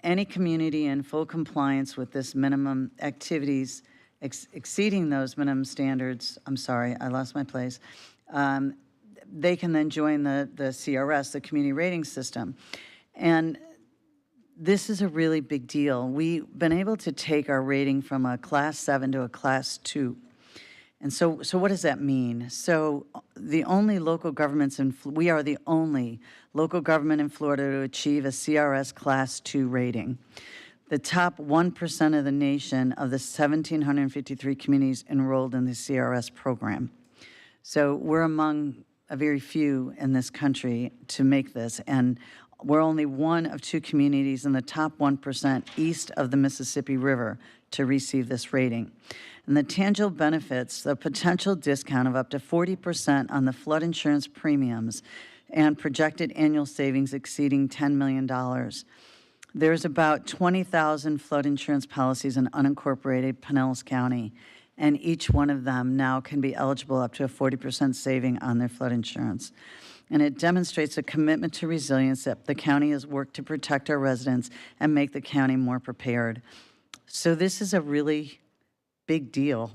Any community in full compliance with this minimum activities exceeding those minimum standards, I'm sorry, I lost my place, they can then join the CRS, the Community Rating System. And this is a really big deal. We've been able to take our rating from a Class 7 to a Class 2. And so what does that mean? So the only local governments we are the only local government in Florida to achieve a CRS Class 2 rating. The top 1% of the nation of the 1,753 communities enrolled in the CRS program. So we're among a very few in this country to make this, and we're only one of 2 communities in the top 1% east of the Mississippi River to receive this rating. And the tangible benefits, the potential discount of up to 40% on the flood insurance premiums and projected annual savings exceeding $10 million. There's about 20,000 flood insurance policies in unincorporated Pinellas County, and each one of them now can be eligible up to a 40% saving on their flood insurance. And it demonstrates a commitment to resilience that the county has worked to protect our residents and make the county more prepared. So this is a really big deal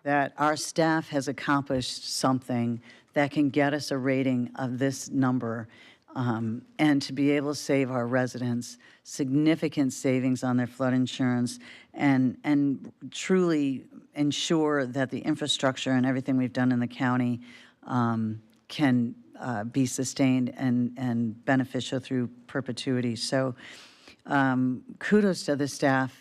that our staff has accomplished something that can get us a rating of this number, and to be able to save our residents significant savings on their flood insurance and truly ensure that the infrastructure and everything we've done in the county can be sustained and beneficial through perpetuity. So kudos to the staff.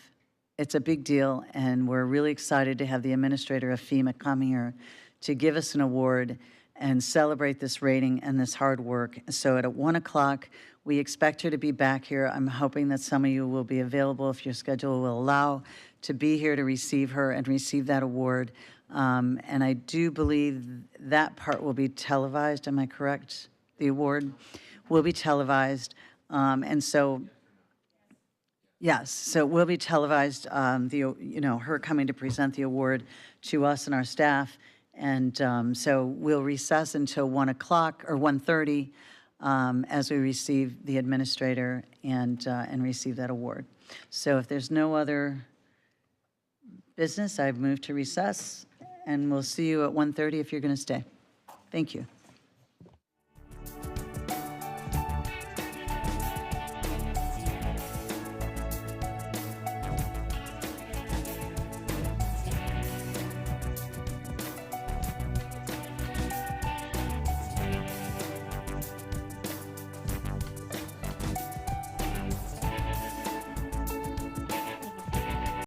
It's a big deal, and we're really excited to have the administrator of FEMA come here to give us an award and celebrate this rating and this hard work. So at 1 o'clock, we expect her to be back here. I'm hoping that some of you will be available, if your schedule will allow, to be here to receive her and receive that award. And I do believe that part will be televised. Am I correct? The award will be televised. And so, yes, so it will be televised, her coming to present the award to us and our staff. And so we'll recess until 1 o'clock or 1:30 as we receive the administrator and receive that award. So if there's no other business, I've moved to recess, and we'll see you at 1:30 if you're going to stay. Thank you.